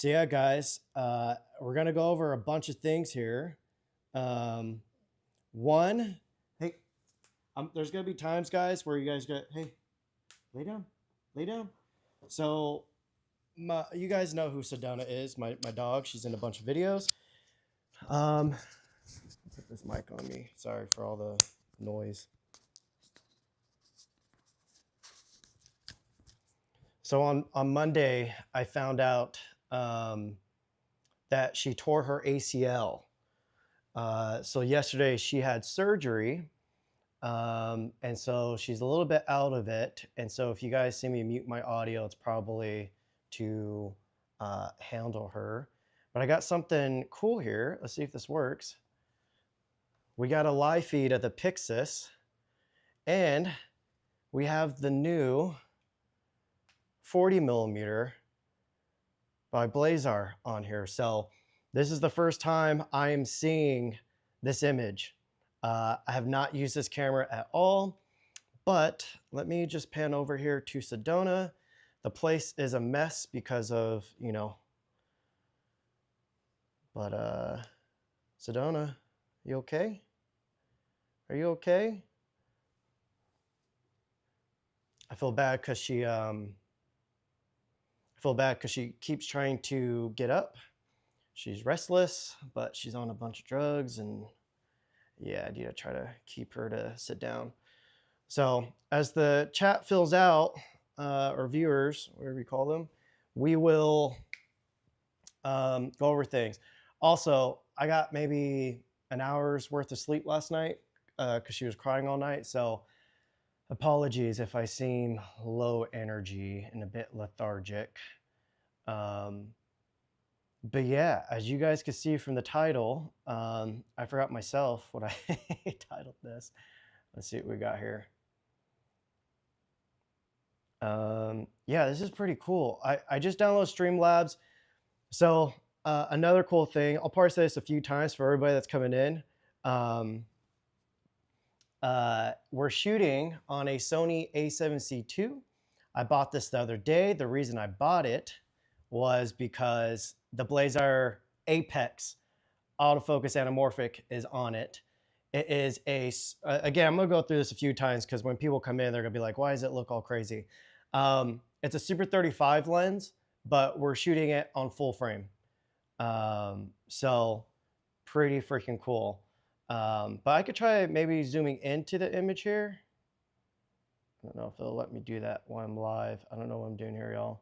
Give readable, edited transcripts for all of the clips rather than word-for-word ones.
So yeah, guys, we're gonna go over a bunch of things here. One, hey, there's gonna be times, guys, where you guys go, hey, lay down, lay down. So you guys know who Sedona is, my dog. She's in a bunch of videos. Put this mic on me. Sorry for all the noise. So on Monday, I found out that she tore her ACL. So yesterday she had surgery, and so she's a little bit out of it. And so if you guys see me mute my audio, it's probably to handle her. But I got something cool here. Let's see if this works. We got a live feed of the Pixis, and we have the new 40 millimeter by Blazar on here. So this is the first time I am seeing this image. I have not used this camera at all, but let me just pan over here to Sedona. The place is a mess because of, but Sedona, you okay? Are you okay? I feel bad because she keeps trying to get up. She's restless, but she's on a bunch of drugs, and yeah, I need to try to keep her to sit down. So as the chat fills out, or viewers, whatever you call them, we will go over things. Also, I got maybe an hour's worth of sleep last night because she was crying all night. So apologies if I seem low energy and a bit lethargic. But yeah, as you guys can see from the title, I forgot myself what I titled this. Let's see what we got here. Yeah, this is pretty cool. I just downloaded Streamlabs. So another cool thing, I'll probably say this a few times for everybody that's coming in. We're shooting on a Sony a7C II. I bought this the other day. The reason I bought it was because the Blazar Apex autofocus anamorphic is on it. It is again, I'm gonna go through this a few times because when people come in, they're gonna be like, why does it look all crazy? It's a Super 35 lens, but we're shooting it on full frame. So pretty freaking cool. But I could try maybe zooming into the image here. I don't know if it'll let me do that while I'm live. I don't know what I'm doing here, y'all.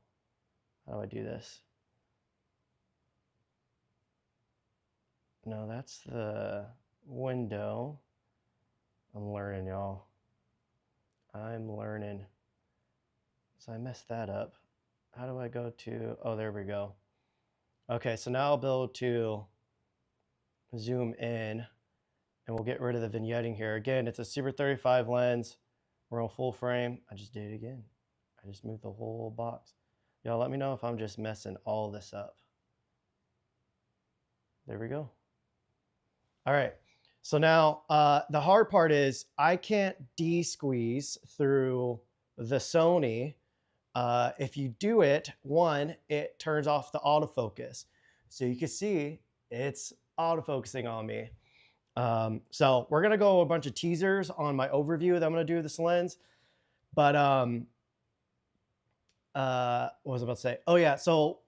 How do I do this? No, that's the window. I'm learning, y'all. I'm learning. So I messed that up. How do I go to, oh, there we go. Okay, so now I'll be able to zoom in and we'll get rid of the vignetting here. Again, it's a Super 35 lens. We're on full frame. I just did it again. I just moved the whole box. Y'all let me know if I'm just messing all this up. There we go. All right, so now the hard part is I can't de-squeeze through the Sony. If you do it, one, it turns off the autofocus. So you can see it's autofocusing on me. So we're gonna go a bunch of teasers on my overview that I'm gonna do of this lens. But what was I about to say? Oh yeah, so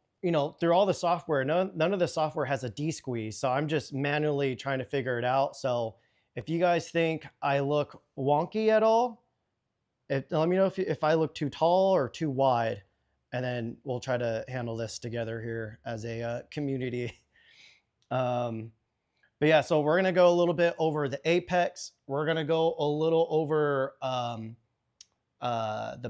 through all the software, none of the software has a de-squeeze. So I'm just manually trying to figure it out. So if you guys think I look wonky at all, let me know if I look too tall or too wide, and then we'll try to handle this together here as a community. But yeah, so we're gonna go a little bit over the Apex. We're gonna go a little over the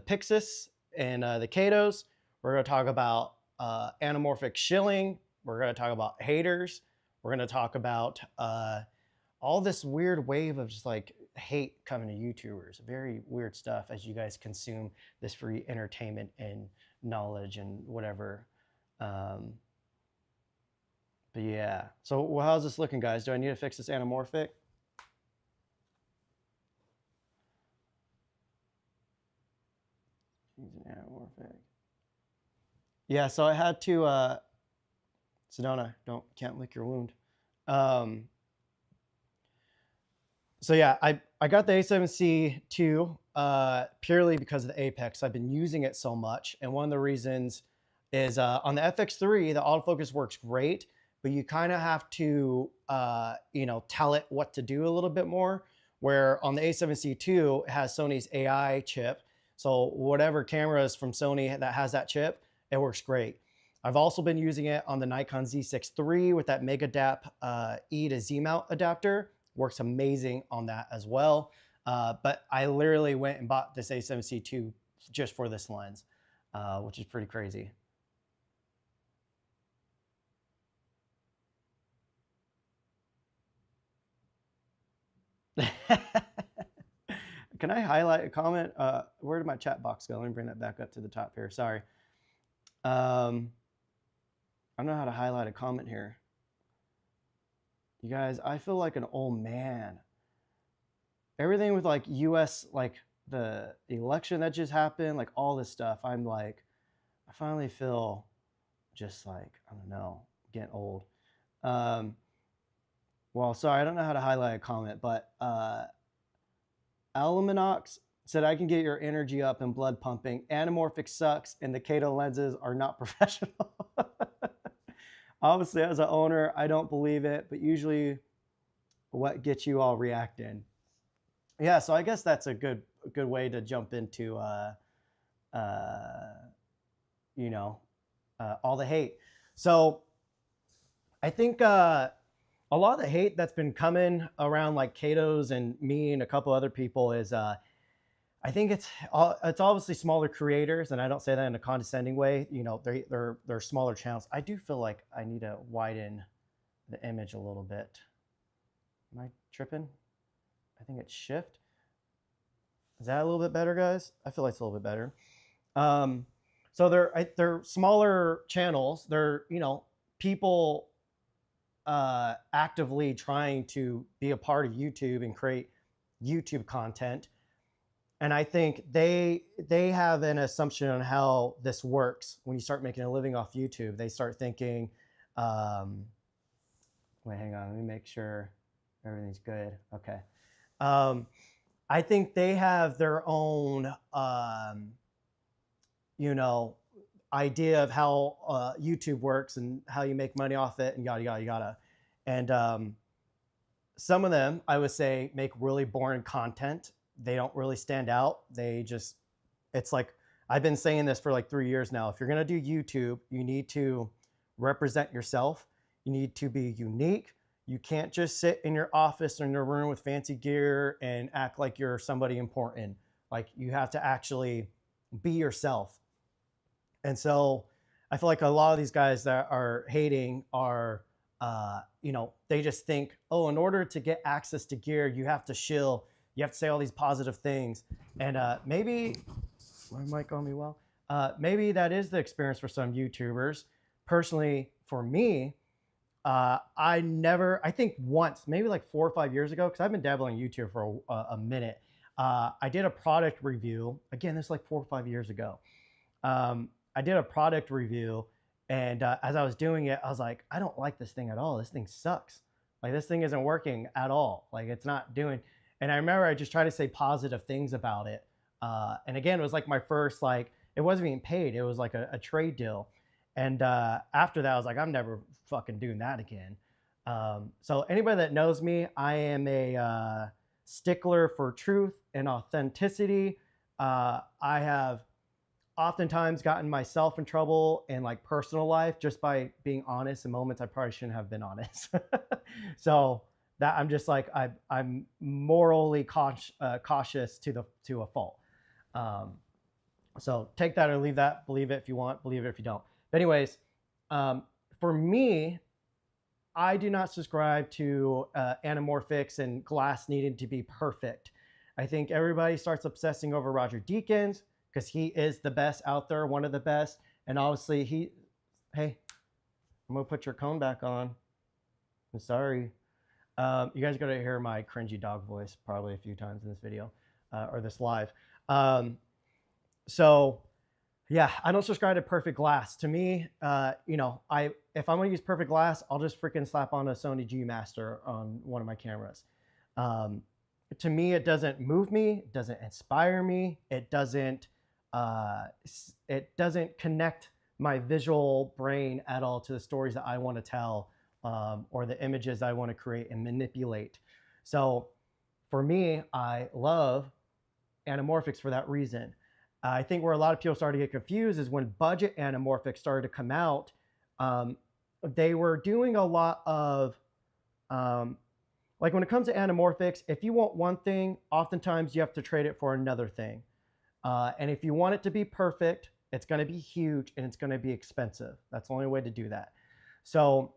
Pixis and the Catos. We're gonna talk about anamorphic shilling. We're gonna talk about haters. We're gonna talk about all this weird wave of just like hate coming to YouTubers. Very weird stuff as you guys consume this free entertainment and knowledge and whatever. But yeah, so how's this looking, guys? Do I need to fix this anamorphic? Anamorphic. Yeah, so I had to Sedona, can't lick your wound. So yeah, I got the A7C II purely because of the Apex. I've been using it so much, and one of the reasons is on the FX3, the autofocus works great, but you kind of have to tell it what to do a little bit more. Where on the A7C II, it has Sony's AI chip, so whatever cameras from Sony that has that chip, it works great. I've also been using it on the Nikon Z6 III with that Megadap E to Z mount adapter. Works amazing on that as well. But I literally went and bought this A7C II just for this lens, which is pretty crazy. Can I highlight a comment? Where did my chat box go? Let me bring that back up to the top here. Sorry. I don't know how to highlight a comment here. You guys, I feel like an old man. Everything with like US, like the election that just happened, like all this stuff, I'm like, I finally feel just like, I don't know, getting old. Well, sorry, I don't know how to highlight a comment, but Aluminox said, I can get your energy up and blood pumping. Anamorphic sucks, and the Cato lenses are not professional. Obviously, as an owner, I don't believe it, but usually what gets you all reacting. Yeah, so I guess that's a good way to jump into all the hate. So I think a lot of the hate that's been coming around like Cato's and me and a couple other people is I think it's obviously smaller creators, and I don't say that in a condescending way. You know, they're smaller channels. I do feel like I need to widen the image a little bit. Am I tripping? I think it's shift. Is that a little bit better, guys? I feel like it's a little bit better. So they're smaller channels. They're people actively trying to be a part of YouTube and create YouTube content. And I think they have an assumption on how this works. When you start making a living off YouTube, they start thinking, wait, hang on, let me make sure everything's good. Okay. I think they have their own, idea of how YouTube works and how you make money off it and yada, yada, yada. And some of them, I would say, make really boring content. They don't really stand out. It's like, I've been saying this for like 3 years now. If you're going to do YouTube, you need to represent yourself. You need to be unique. You can't just sit in your office or in your room with fancy gear and act like you're somebody important. Like, you have to actually be yourself. And so I feel like a lot of these guys that are hating are, they just think, oh, in order to get access to gear, you have to shill. You have to say all these positive things. And maybe, my mic on me well? Maybe that is the experience for some YouTubers. Personally, for me, I think once, maybe like 4 or 5 years ago, because I've been dabbling in YouTube for a minute, I did a product review. Again, this is like 4 or 5 years ago. I did a product review, and as I was doing it, I was like, I don't like this thing at all. This thing sucks. Like, this thing isn't working at all. Like, it's not doing. And I remember I just tried to say positive things about it. And again, it was like my first, like, it wasn't being paid. It was like a trade deal. And after that, I was like, I'm never fucking doing that again. So anybody that knows me, I am a stickler for truth and authenticity. I have oftentimes gotten myself in trouble in like personal life just by being honest in moments I probably shouldn't have been honest. So that I'm just like, I'm morally cautious to a fault. So take that or leave that. Believe it if you want, believe it if you don't. But anyways, for me, I do not subscribe to anamorphics and glass needing to be perfect. I think everybody starts obsessing over Roger Deakins because he is the best out there, one of the best. And obviously hey, I'm gonna put your cone back on. I'm sorry. You guys are gonna hear my cringy dog voice probably a few times in this video or this live. So Yeah, I don't subscribe to perfect glass. To me, you know, if I'm gonna use perfect glass, I'll just freaking slap on a Sony G Master on one of my cameras. Um, to me, it doesn't move me, it doesn't inspire me, it doesn't connect my visual brain at all to the stories that I want to tell, or the images I want to create and manipulate. So for me, I love anamorphics for that reason. I think where a lot of people started to get confused is when budget anamorphics started to come out. Um, they were doing a lot of, like when it comes to anamorphics, if you want one thing, oftentimes you have to trade it for another thing. And if you want it to be perfect, it's going to be huge and it's going to be expensive. That's the only way to do that. So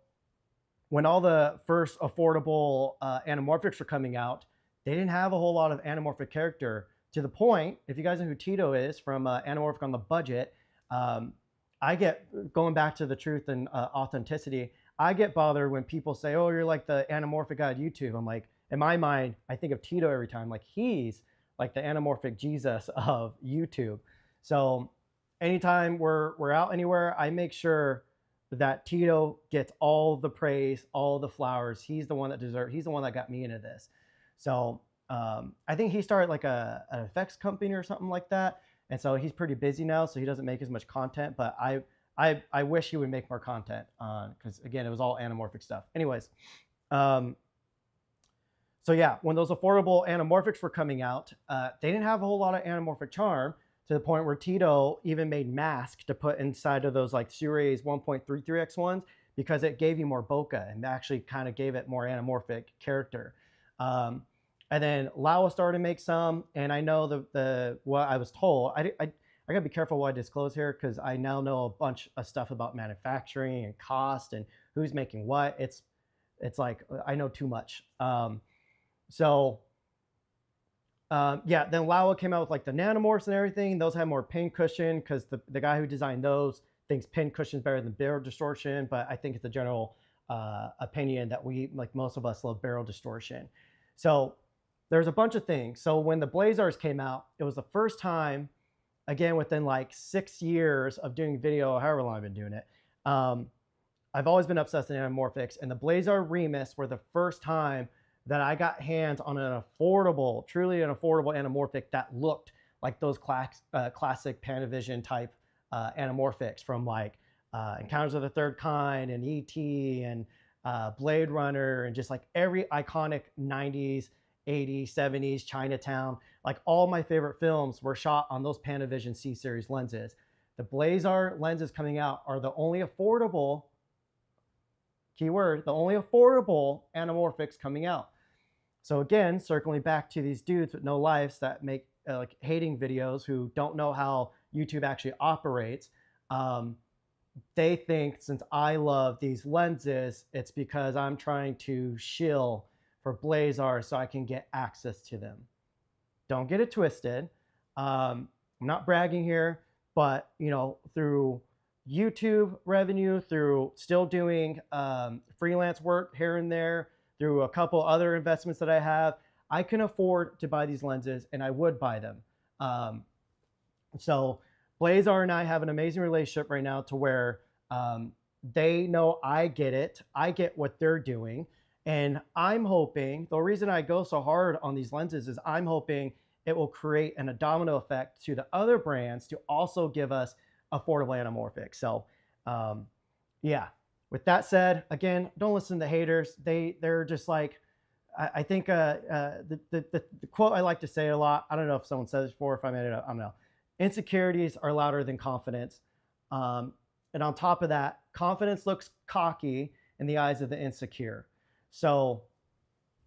when all the first affordable anamorphics were coming out, they didn't have a whole lot of anamorphic character, to the point, if you guys know who Tito is from Anamorphic on the Budget, I get, going back to the truth and authenticity, I get bothered when people say, oh, you're like the anamorphic guy on YouTube. I'm like, in my mind, I think of Tito every time. Like, he's like the anamorphic Jesus of YouTube. So anytime we're out anywhere, I make sure that Tito gets all the praise, all the flowers. He's the one that deserves, he's the one that got me into this. So I think he started like an effects company or something like that. And so he's pretty busy now, so he doesn't make as much content, but I wish he would make more content because again, it was all anamorphic stuff. Anyways, so yeah, when those affordable anamorphics were coming out, they didn't have a whole lot of anamorphic charm, to the point where Tito even made masks to put inside of those like Sure's 1.33x ones, because it gave you more bokeh and actually kind of gave it more anamorphic character. And then Laowa started to make some, and I know the what I was told. I gotta be careful what I disclose here, because I now know a bunch of stuff about manufacturing and cost and who's making what. It's like I know too much. Yeah, then Laowa came out with like the nanomorphs and everything. Those had more pin cushion, because the guy who designed those thinks pin cushion is better than barrel distortion, but I think it's a general opinion that we, like most of us, love barrel distortion. So there's a bunch of things. So when the Blazars came out, it was the first time, again, within like 6 years of doing video, however long I've been doing it, I've always been obsessed with anamorphics, and the Blazar Remus were the first time that I got hands on an affordable, truly an affordable anamorphic that looked like those classic Panavision type anamorphics from like Encounters of the Third Kind and E.T. and Blade Runner, and just like every iconic 90s, 80s, 70s, Chinatown. Like all my favorite films were shot on those Panavision C-Series lenses. The Blazar lenses coming out are the only affordable, keyword, the only affordable anamorphics coming out. So again, circling back to these dudes with no lives that make like hating videos, who don't know how YouTube actually operates. They think since I love these lenses, it's because I'm trying to shill for Blazar so I can get access to them. Don't get it twisted. I'm not bragging here, but you know, through YouTube revenue, through still doing freelance work here and there, through a couple other investments that I have, I can afford to buy these lenses, and I would buy them. So Blazar and I have an amazing relationship right now, to where they know I get it. I get what they're doing. And I'm hoping, the reason I go so hard on these lenses is I'm hoping it will create a domino effect to the other brands to also give us affordable anamorphics. So yeah, with that said, again, don't listen to haters. They're just like, I think the quote I like to say a lot, I don't know if someone says it before, if I made it up, I don't know. Insecurities are louder than confidence. And on top of that, confidence looks cocky in the eyes of the insecure. So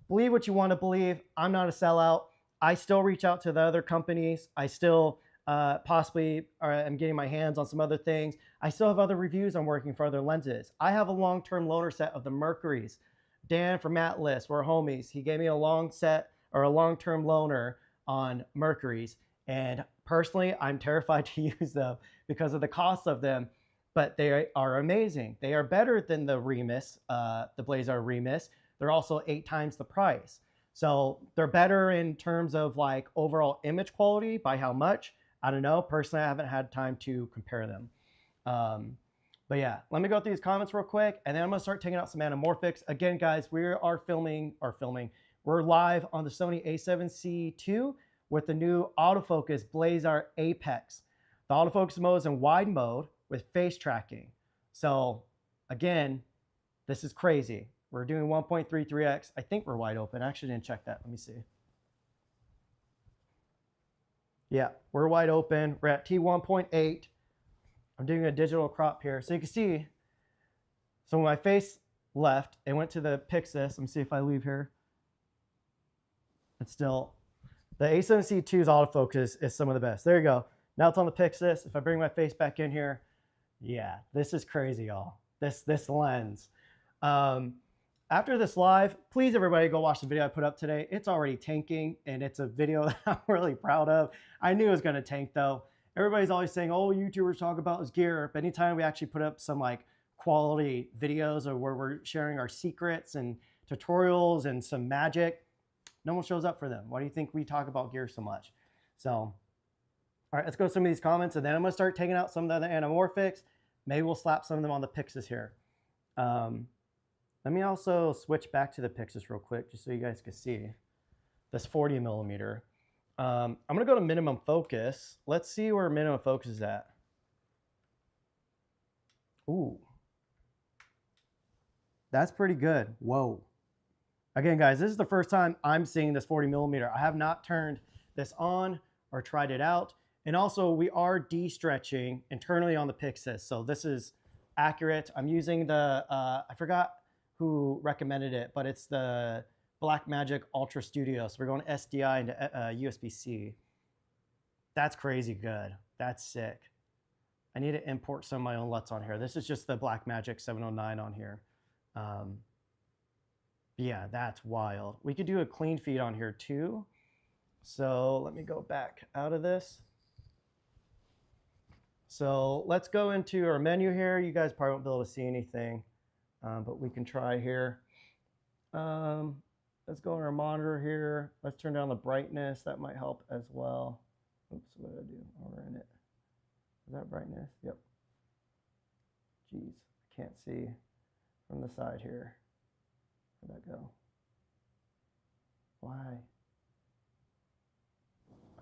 believe what you want to believe. I'm not a sellout. I still reach out to the other companies. I still possibly am getting my hands on some other things. I still have other reviews. I'm working for other lenses. I have a long-term loaner set of the Mercuries. Dan from Atlas, we're homies. He gave me a long set, or a long-term loaner on Mercuries. And personally, I'm terrified to use them because of the cost of them, but they are amazing. They are better than the Remus, the Blazar Remus. They're also 8 times the price. So they're better in terms of like overall image quality. By how much? I don't know. Personally, I haven't had time to compare them. But yeah, let me go through these comments real quick, and then I'm gonna start taking out some anamorphics. Again, guys, we are filming. We're live on the Sony a7C II with the new autofocus Blazar Apex. The autofocus mode is in wide mode with face tracking. So again, this is crazy. We're doing 1.33x. I think we're wide open. I actually didn't check that. Let me see. Yeah, we're wide open. We're at T1.8. I'm doing a digital crop here. So you can see, so when my face left, it went to the Pixis. Let me see if I leave here. It's still, the A7C II's autofocus is some of the best. There you go. Now it's on the Pixis. If I bring my face back in here, yeah, this is crazy, y'all. This lens. After this live, please everybody go watch the video I put up today. It's already tanking, and it's a video that I'm really proud of. I knew it was gonna tank though. Everybody's always saying, oh, YouTubers talk about his gear, but anytime we actually put up some like quality videos or where we're sharing our secrets and tutorials and some magic, no one shows up for them. Why do you think we talk about gear so much? So, all right, let's go to some of these comments, and then I'm gonna start taking out some of the other anamorphics. Maybe we'll slap some of them on the Pixis here. Let me also switch back to the Pixis real quick, just so you guys can see this 40 millimeter. I'm gonna go to minimum focus. Let's see where minimum focus is at. Ooh, that's pretty good. Whoa. Again, guys, this is the first time I'm seeing this 40 millimeter. I have not turned this on or tried it out. And also we are de-stretching internally on the Pixis. So this is accurate. I'm using the, I forgot who recommended it, but it's the Blackmagic Ultra Studio. So we're going SDI into USB-C. That's crazy good. That's sick. I need to import some of my own LUTs on here. This is just the Blackmagic 709 on here. Yeah, that's wild. We could do a clean feed on here too. So let me go back out of this. So let's go into our menu here. You guys probably won't be able to see anything, but we can try here. Let's go on our monitor here. Let's turn down the brightness. That might help as well. Oops, what did I do? Oh, we're in it. Is that brightness? Yep. Jeez, can't see from the side here. Where'd that go? Why?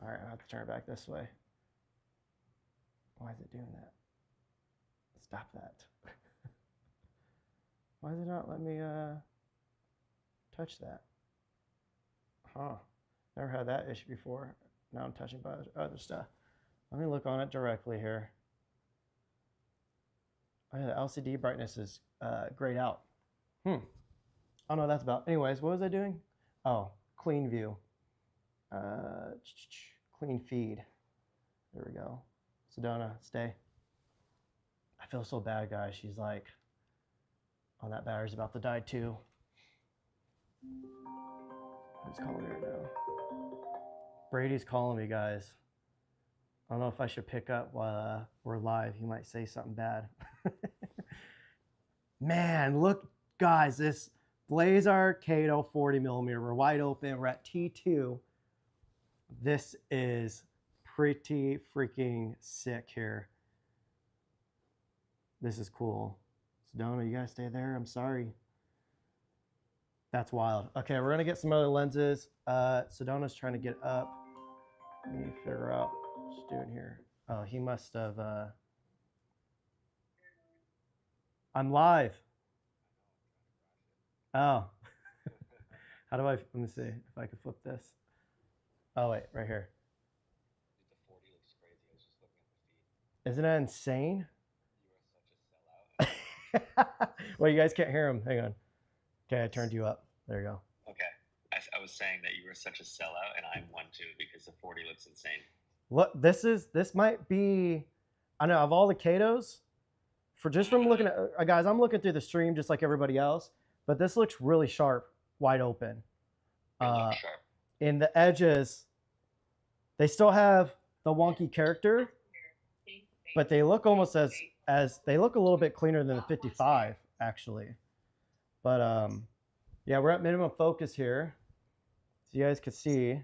All right, I'll have to turn it back this way. Why is it doing that? Stop that. Why does it not let me touch that? Huh. Never had that issue before. Now I'm touching by other stuff. Let me look on it directly here. Oh yeah, the LCD brightness is grayed out. I don't know what that's about. Anyways, what was I doing? Oh, clean view. Clean feed. There we go. Sedona, stay. I feel so bad, guys. She's like, oh, that battery's about to die too. Who's calling me right now? Brady's calling me, guys. I don't know if I should pick up while we're live. He might say something bad. Man, look, guys, this Blazar Cato 40 millimeter. We're wide open. We're at T2. This is pretty freaking sick here. This is cool. Sedona, you guys stay there. I'm sorry. That's wild. Okay, we're gonna get some other lenses. Sedona's trying to get up. Let me figure out what she's doing here. Oh, he must have. I'm live. Oh. How do I? Let me see if I can flip this. Oh wait, right here. The 40 looks crazy. I was just looking at the feed. Isn't that insane? You are such a sellout. Well, you guys can't hear him. Hang on. Okay, I turned you up. There you go. Okay. I was saying that you were such a sellout, and I'm one too because the 40 looks insane. Look, this might be, I know of all the Catos, from looking at, guys, I'm looking through the stream just like everybody else, but this looks really sharp, wide open. It looks sharp. In the edges, they still have the wonky character, but they look almost as they look a little bit cleaner than the 55 actually. But yeah, we're at minimum focus here, so you guys can see.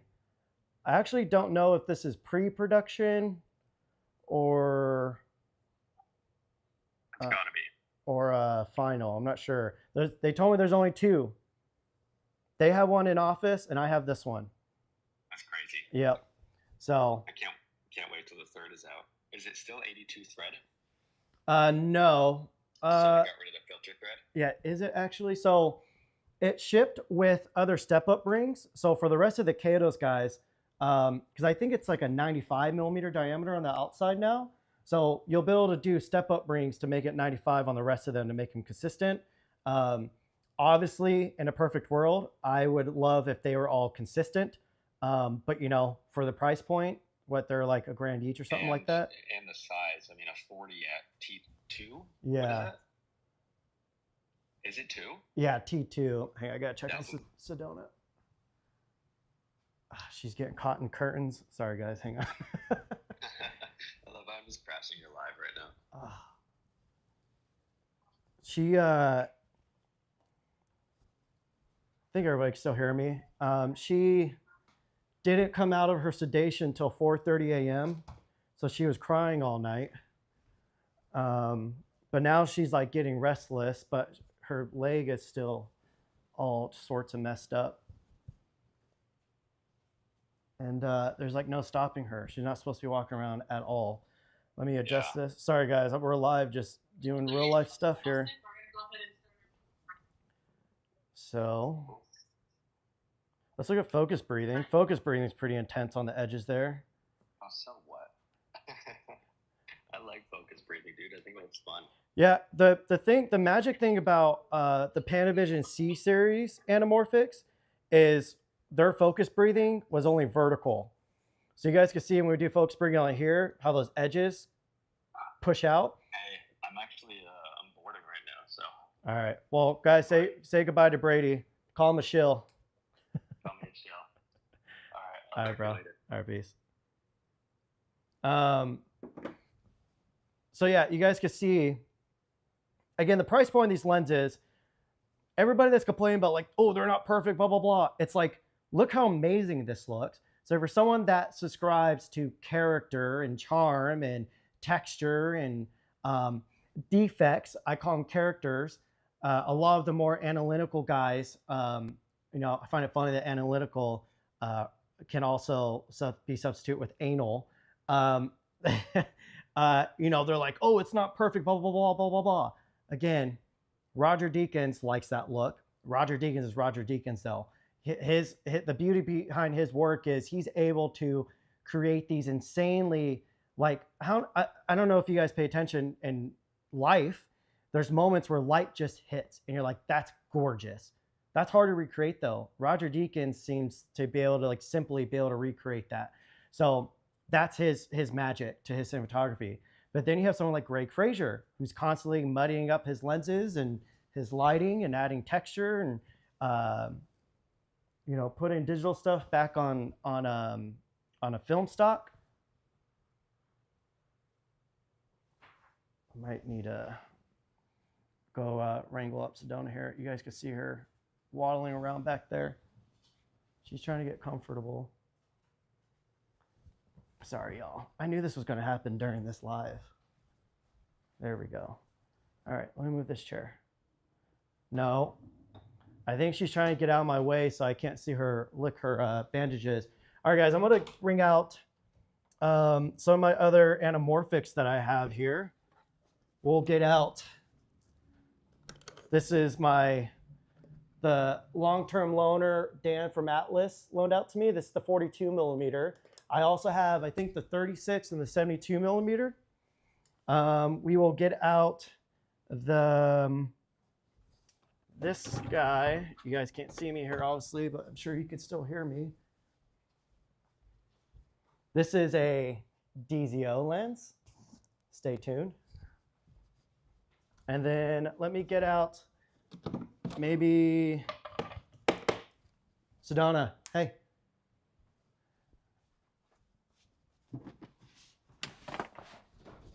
I actually don't know if this is pre-production or It's gotta be. or a final. I'm not sure. They told me there's only 2. They have one in office, and I have this one. That's crazy. Yep. So I can't wait till the 3rd is out. Is it still 82 thread? no. So they got rid of the filter thread? Yeah, is it actually? So it shipped with other step-up rings. So for the rest of the Catos guys, because I think it's like a 95 millimeter diameter on the outside now. So you'll be able to do step-up rings to make it 95 on the rest of them to make them consistent. Obviously, in a perfect world, I would love if they were all consistent. But you know, for the price point, what they're like $1,000 each or something like that. And the size, I mean, a 40 at T2. Yeah. Is it 2? Yeah, T2. Hey, I gotta check on Sedona. She's getting caught in curtains. Sorry, guys. Hang on. I love how I'm just crashing your live right now. She, I think everybody can still hear me. She didn't come out of her sedation until 4:30 a.m. So she was crying all night. But now she's like getting restless, but her leg is still all sorts of messed up. And there's like no stopping her. She's not supposed to be walking around at all. Let me adjust this. Sorry, guys. We're live just doing real life stuff here. So let's look at focus breathing. Focus breathing is pretty intense on the edges there. Oh, so what? I like focus breathing, dude. I think that's fun. Yeah, the magic thing about the Panavision C series Anamorphics is their focus breathing was only vertical. So you guys can see when we do focus breathing on here, how those edges push out. Hey, I'm actually I'm boarding right now, so. All right. Well, guys, say goodbye to Brady. Call him a shill. Call me a shill. All right. All right, bro. Later. All right, peace. So yeah, you guys can see, again, the price point of these lenses, everybody that's complaining about like, oh, they're not perfect, blah, blah, blah. It's like, look how amazing this looks. So for someone that subscribes to character and charm and texture and defects, I call them characters. A lot of the more analytical guys, you know, I find it funny that analytical can also be substituted with anal. You know, they're like, oh, it's not perfect, blah, blah, blah, blah, blah, blah. Again, Roger Deakins likes that look. Roger Deakins is Roger Deakins, though. The beauty behind his work is he's able to create these insanely, like, I don't know if you guys pay attention in life. There's moments where light just hits, and you're like, that's gorgeous. That's hard to recreate, though. Roger Deakins seems to be able to like simply be able to recreate that. So that's his magic to his cinematography. But then you have someone like Greg Fraser, who's constantly muddying up his lenses and his lighting and adding texture and you know, putting digital stuff back on a film stock. I might need to go wrangle up Sedona here. You guys can see her waddling around back there. She's trying to get comfortable. Sorry, y'all. I knew this was going to happen during this live. There we go. All right, let me move this chair. No, I think she's trying to get out of my way so I can't see her lick her bandages. All right, guys, I'm going to bring out some of my other anamorphics that I have here. We'll get out. This is the long-term loaner Dan from Atlas loaned out to me. This is the 42 millimeter. I also have, I think, the 36 and the 72 millimeter. We will get out this guy. You guys can't see me here, obviously, but I'm sure you can still hear me. This is a DZO lens. Stay tuned. And then let me get out maybe Sedona. Hey.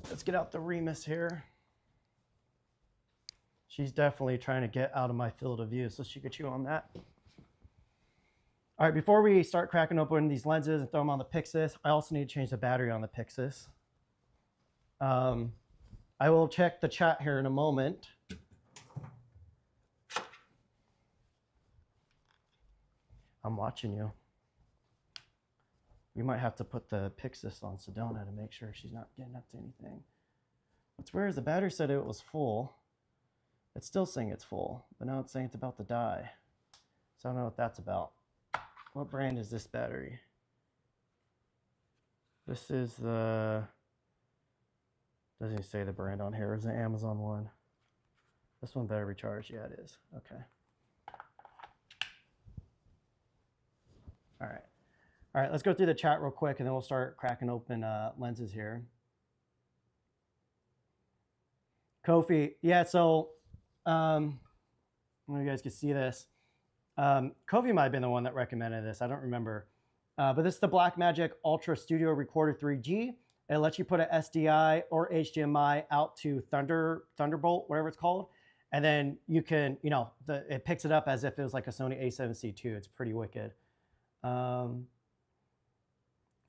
Let's get out the Remus here. She's definitely trying to get out of my field of view, so she could chew on that. All right, before we start cracking open these lenses and throw them on the Pixis, I also need to change the battery on the Pixis. I will check the chat here in a moment. I'm watching you. We might have to put the Pixis on Sedona to make sure she's not getting up to anything. What's weird is the battery said it was full. It's still saying it's full, but now it's saying it's about to die. So I don't know what that's about. What brand is this battery? This is the, doesn't even say the brand on here. It's an Amazon one. This one better recharge. Yeah, it is. Okay. All right. All right, let's go through the chat real quick and then we'll start cracking open lenses here. Kofi, yeah, so I don't know if you guys can see this. Kofi might have been the one that recommended this. I don't remember. But this is the Blackmagic Ultra Studio Recorder 3G. It lets you put an SDI or HDMI out to Thunderbolt, whatever it's called. And then you can, you know, it picks it up as if it was like a Sony a7C II. It's pretty wicked.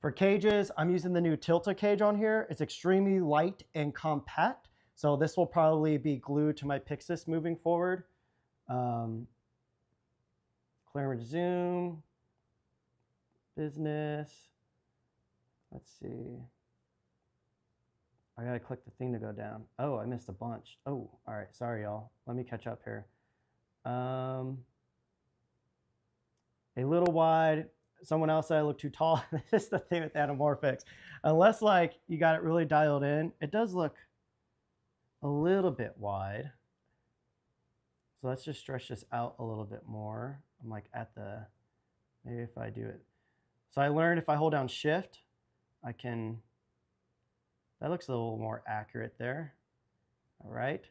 For cages, I'm using the new Tilta cage on here. It's extremely light and compact. So this will probably be glued to my Pixis moving forward. Clear zoom, business. Let's see. I gotta click the thing to go down. Oh, I missed a bunch. Oh, all right, sorry y'all. Let me catch up here. A little wide. Someone else said I look too tall. This is the thing with Anamorphics. Unless like you got it really dialed in, it does look a little bit wide. So let's just stretch this out a little bit more. I'm like at the, maybe if I do it. So I learned if I hold down shift, I can, that looks a little more accurate there. All right.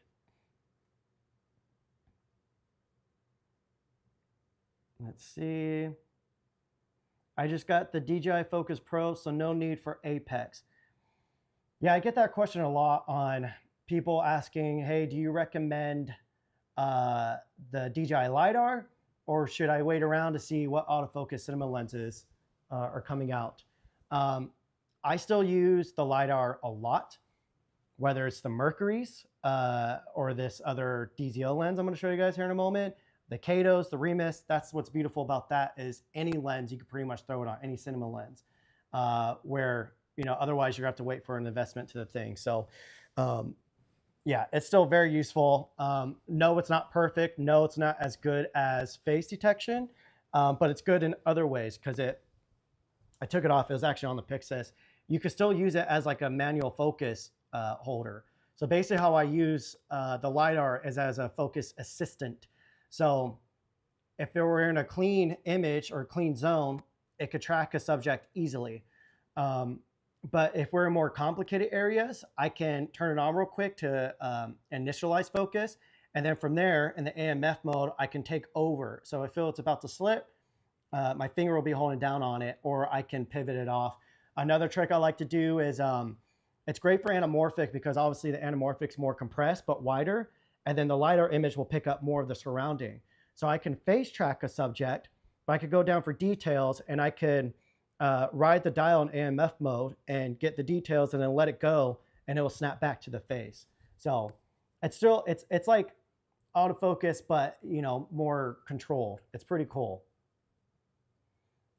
Let's see. I just got the DJI Focus Pro, so no need for Apex. Yeah, I get that question a lot on people asking, hey, do you recommend the DJI LiDAR, or should I wait around to see what autofocus cinema lenses are coming out? I still use the LiDAR a lot, whether it's the Mercury's or this other DZO lens I'm going to show you guys here in a moment. The Catos, the Remus, that's what's beautiful about that is any lens, you can pretty much throw it on, any cinema lens, where, you know, otherwise you're going to have to wait for an investment to the thing. So, yeah, it's still very useful. No, it's not perfect. No, it's not as good as face detection, but it's good in other ways because I took it off. It was actually on the Pixis. You could still use it as like a manual focus holder. So basically how I use the LiDAR is as a focus assistant. So if it were in a clean image or clean zone, it could track a subject easily. But if we're in more complicated areas, I can turn it on real quick to initialize focus. And then from there, in the AMF mode, I can take over. So if I feel it's about to slip, my finger will be holding down on it, or I can pivot it off. Another trick I like to do is, it's great for anamorphic because obviously the anamorphic's more compressed but wider. And then the LiDAR image will pick up more of the surrounding. So I can face track a subject, but I could go down for details and I could ride the dial in AMF mode and get the details and then let it go and it will snap back to the face. So it's still, it's like autofocus, but you know, more controlled. It's pretty cool.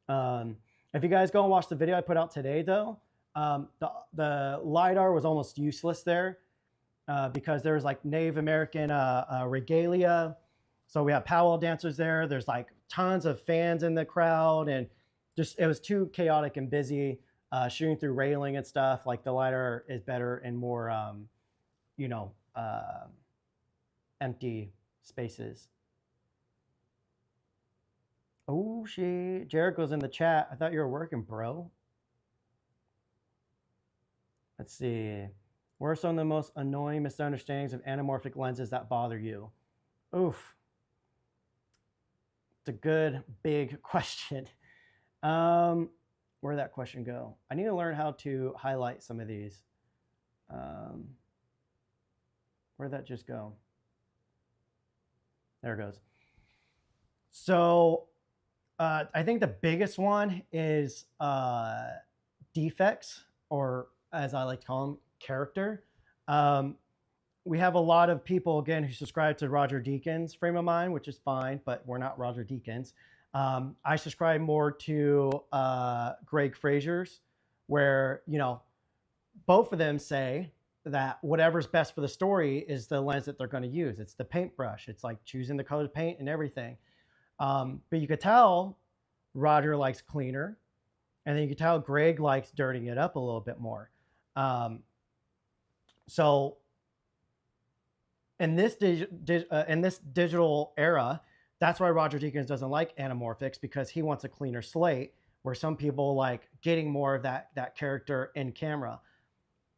If you guys go and watch the video I put out today though, the LiDAR was almost useless there. Because there's like Native American regalia. So we have powwow dancers there. There's like tons of fans in the crowd and just, it was too chaotic and busy shooting through railing and stuff. Like the LiDAR is better in more, you know, empty spaces. Oh, Jared goes in the chat. I thought you were working, bro. Let's see. What are some of the most annoying misunderstandings of anamorphic lenses that bother you? Oof. It's a good, big question. Where'd that question go? I need to learn how to highlight some of these. Where'd that just go? There it goes. So I think the biggest one is defects, or as I like to call them, character. Um, we have a lot of people again who subscribe to Roger Deakins' frame of mind, which is fine, but we're not Roger Deakins. I subscribe more to Greg Fraser's, where both of them say that whatever's best for the story is the lens that they're going to use. It's the paintbrush. It's like choosing the color of paint and everything. But you could tell Roger likes cleaner, and then you could tell Greg likes dirtying it up a little bit more. So in this digital era, that's why Roger Deakins doesn't like anamorphics, because he wants a cleaner slate, where some people like getting more of that character in camera.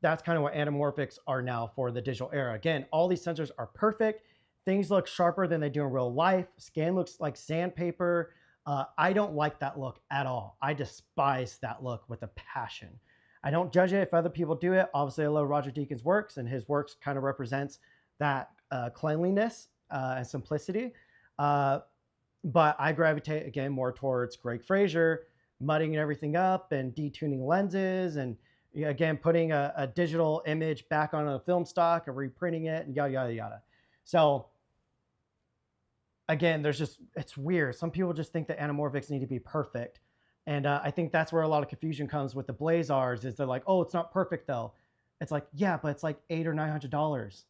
That's kind of what anamorphics are now for the digital era. Again, all these sensors are perfect. Things look sharper than they do in real life. Scan looks like sandpaper. I don't like that look at all. I despise that look with a passion. I don't judge it if other people do it. Obviously, I love Roger Deakins' works, and his works kind of represents that cleanliness and simplicity. But I gravitate, again, more towards Greg Fraser, mudding everything up and detuning lenses, and again, putting a digital image back on a film stock and reprinting it, and yada, yada, yada. So again, it's weird. Some people just think that anamorphics need to be perfect. And I think that's where a lot of confusion comes with the Blazars, is they're like, oh, it's not perfect though. It's like, yeah, but it's like $800 or $900.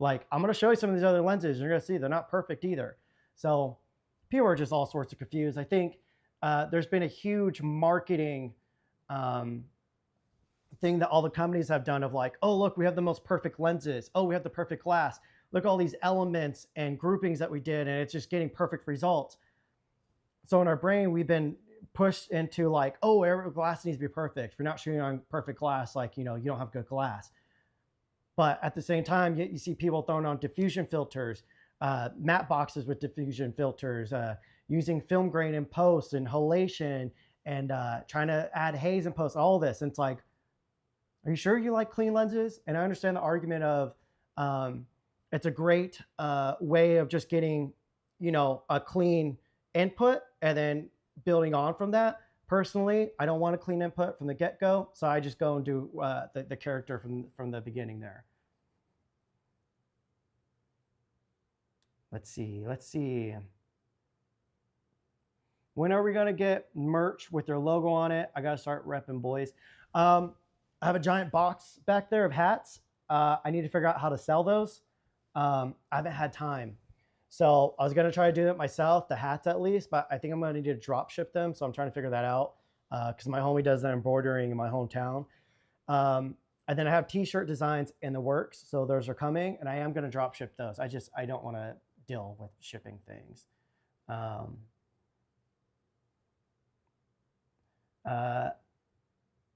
Like, I'm going to show you some of these other lenses. You're going to see they're not perfect either. So people are just all sorts of confused. I think there's been a huge marketing thing that all the companies have done of like, oh, look, we have the most perfect lenses. Oh, we have the perfect glass. Look at all these elements and groupings that we did, and it's just getting perfect results. So in our brain, we've been pushed into like, oh, every glass needs to be perfect. If you're not shooting on perfect glass, like, you don't have good glass. But at the same time, you see people throwing on diffusion filters, matte boxes with diffusion filters, using film grain in post and halation, and trying to add haze in post, all this. And it's like, are you sure you like clean lenses? And I understand the argument of it's a great way of just getting, a clean input and then building on from that. Personally, I don't want a clean input from the get-go, so I just go and do the character from the beginning there. Let's see. When are we going to get merch with their logo on it? I got to start repping, boys. I have a giant box back there of hats. I need to figure out how to sell those. I haven't had time. So I was going to try to do it myself, the hats at least, but I think I'm going to need to drop ship them. So I'm trying to figure that out because my homie does that embroidering in my hometown. And then I have t-shirt designs in the works. So those are coming, and I am going to drop ship those. I don't want to deal with shipping things.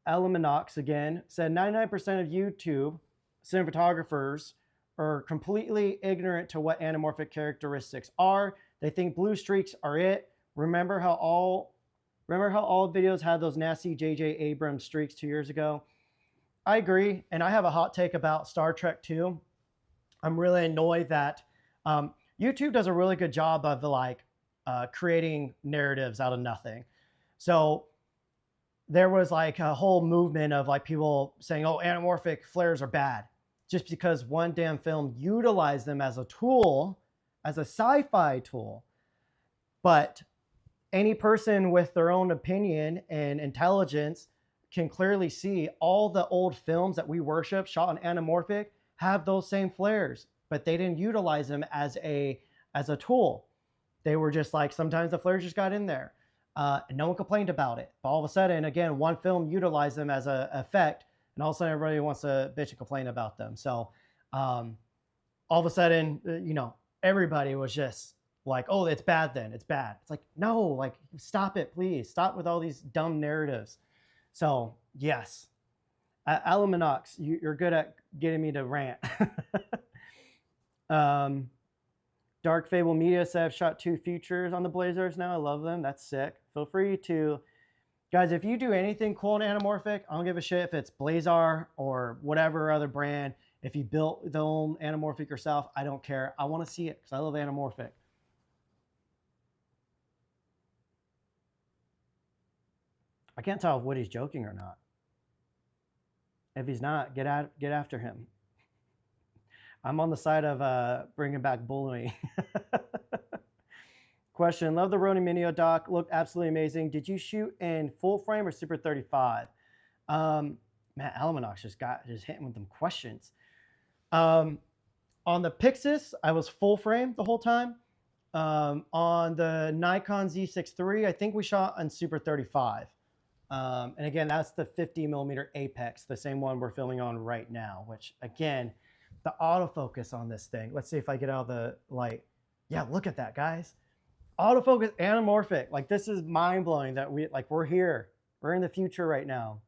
Eleminox again said 99% of YouTube cinematographers are completely ignorant to what anamorphic characteristics are. They think blue streaks are it. Remember how all videos had those nasty J.J. Abrams streaks 2 years ago? I agree, and I have a hot take about Star Trek too. I'm really annoyed that YouTube does a really good job of creating narratives out of nothing. So there was like a whole movement of like people saying, oh, anamorphic flares are bad, just because one damn film utilized them as a tool, as a sci-fi tool. But any person with their own opinion and intelligence can clearly see all the old films that we worship shot on anamorphic have those same flares, but they didn't utilize them as a tool. They were just like, sometimes the flares just got in there. And no one complained about it. But all of a sudden, again, one film utilized them as an effect, and all of a sudden everybody wants to bitch and complain about them. So all of a sudden, everybody was just like, oh, it's bad then. It's bad. It's like, no, like, stop it, please. Stop with all these dumb narratives. So, yes. Alaminox, you're good at getting me to rant. Dark Fable Media said I've shot 2 features on the Blazars now. I love them. That's sick. Feel free to, guys, if you do anything cool in anamorphic, I don't give a shit if it's Blazar or whatever other brand. If you built the own anamorphic yourself, I don't care. I want to see it because I love anamorphic. I can't tell if Woody's joking or not. If he's not, get after him. I'm on the side of bringing back bullying. Question, love the Ronin Minio doc, looked absolutely amazing. Did you shoot in full frame or Super 35? Man, Alamanox just hitting with them questions. On the Pixis, I was full frame the whole time. On the Nikon Z6 III, I think we shot on Super 35. And again, that's the 50mm Apex, the same one we're filming on right now, which again, the autofocus on this thing. Let's see if I get out of the light. Yeah, look at that, guys. Autofocus, anamorphic. Like, this is mind blowing that we're here. We're in the future right now.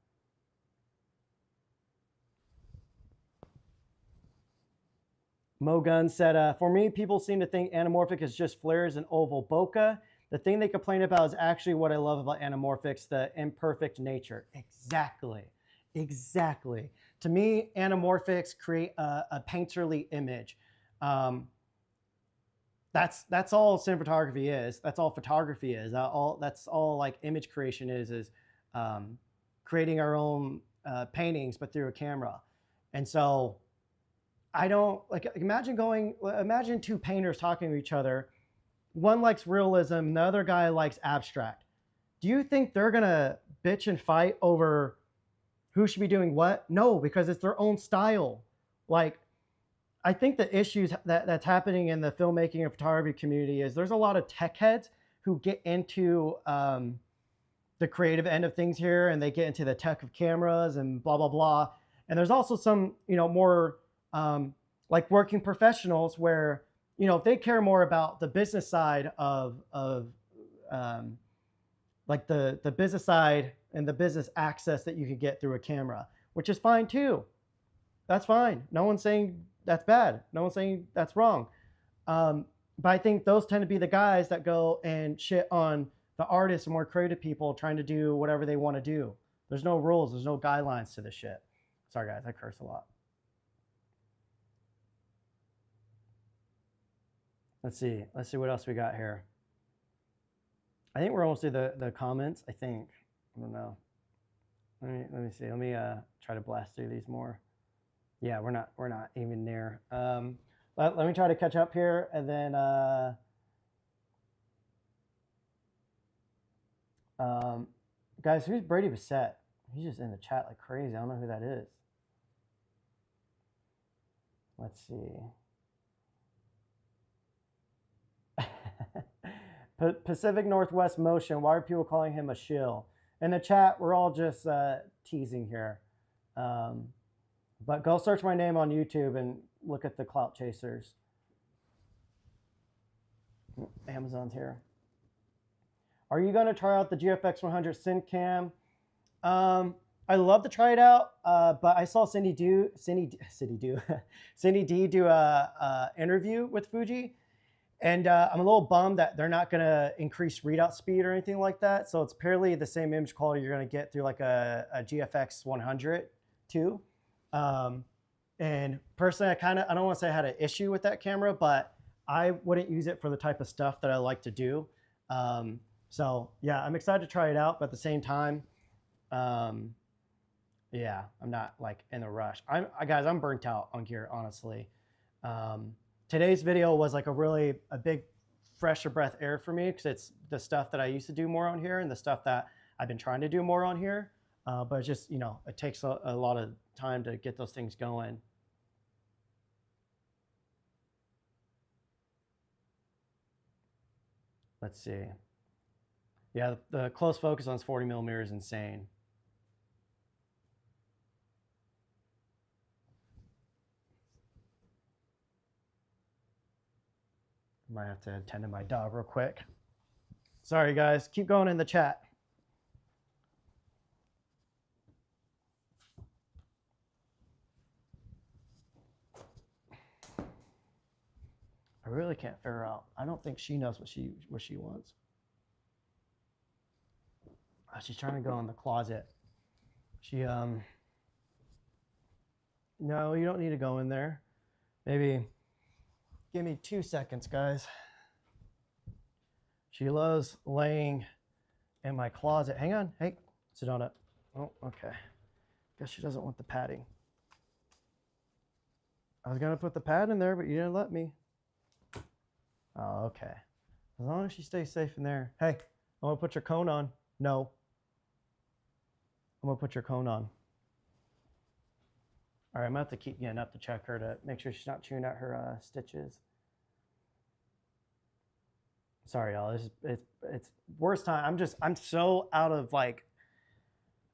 Mo Gun said, for me, people seem to think anamorphic is just flares and oval bokeh. The thing they complain about is actually what I love about anamorphics, the imperfect nature. Exactly. Exactly. To me, anamorphics create a painterly image. That's all cinematography is. That's all photography is. That's all like image creation is creating our own paintings, but through a camera. And so I don't like, imagine two painters talking to each other. One likes realism and the other guy likes abstract. Do you think they're gonna bitch and fight over who should be doing what? No, because it's their own style. Like, I think the issues that's happening in the filmmaking and photography community is there's a lot of tech heads who get into the creative end of things here, and they get into the tech of cameras and blah, blah, blah. And there's also some, more like working professionals where, if they care more about the business side of like the business side and the business access that you could get through a camera, which is fine too. That's fine. No one's saying that's bad. No one's saying that's wrong. But I think those tend to be the guys that go and shit on the artists and more creative people trying to do whatever they want to do. There's no rules. There's no guidelines to this shit. Sorry, guys. I curse a lot. Let's see what else we got here. I think we're almost through the comments. I think. I don't know. Let me see. Let me try to blast through these more. Yeah, we're not even near. Let me try to catch up here, and then guys, who's Brady Bissett? He's just in the chat like crazy. I don't know who that is. Let's see. Pacific Northwest Motion. Why are people calling him a shill? In the chat, we're all just teasing here. But go search my name on YouTube and look at the clout chasers. Amazon's here. Are you going to try out the GFX 100 Cine Cam? I love to try it out, but I saw Cindy D do a interview with Fuji, and I'm a little bummed that they're not going to increase readout speed or anything like that. So it's purely the same image quality you're going to get through like a GFX 100 too. And personally, I don't want to say I had an issue with that camera, but I wouldn't use it for the type of stuff that I like to do. So yeah, I'm excited to try it out, but at the same time, yeah, I'm not like in a rush. Guys, I'm burnt out on gear, honestly. Today's video was like a big fresher breath air for me, because it's the stuff that I used to do more on here and the stuff that I've been trying to do more on here. But it's just, it takes a lot of time to get those things going. Let's see. Yeah, the close focus on 40mm is insane. Might have to attend to my dog real quick. Sorry, guys. Keep going in the chat. I really can't figure out. I don't think she knows what she wants. Oh, she's trying to go in the closet. No, you don't need to go in there. Maybe give me 2 seconds, guys. She loves laying in my closet. Hang on. Hey, Sedona. Oh, okay. Guess she doesn't want the padding. I was gonna put the pad in there, but you didn't let me. Oh, okay. As long as she stays safe in there. Hey, I'm gonna put your cone on. No. I'm gonna put your cone on. All right, I'm gonna have to keep getting up to check her to make sure she's not chewing at her stitches. Sorry, y'all. It's worst time. I'm so out of like.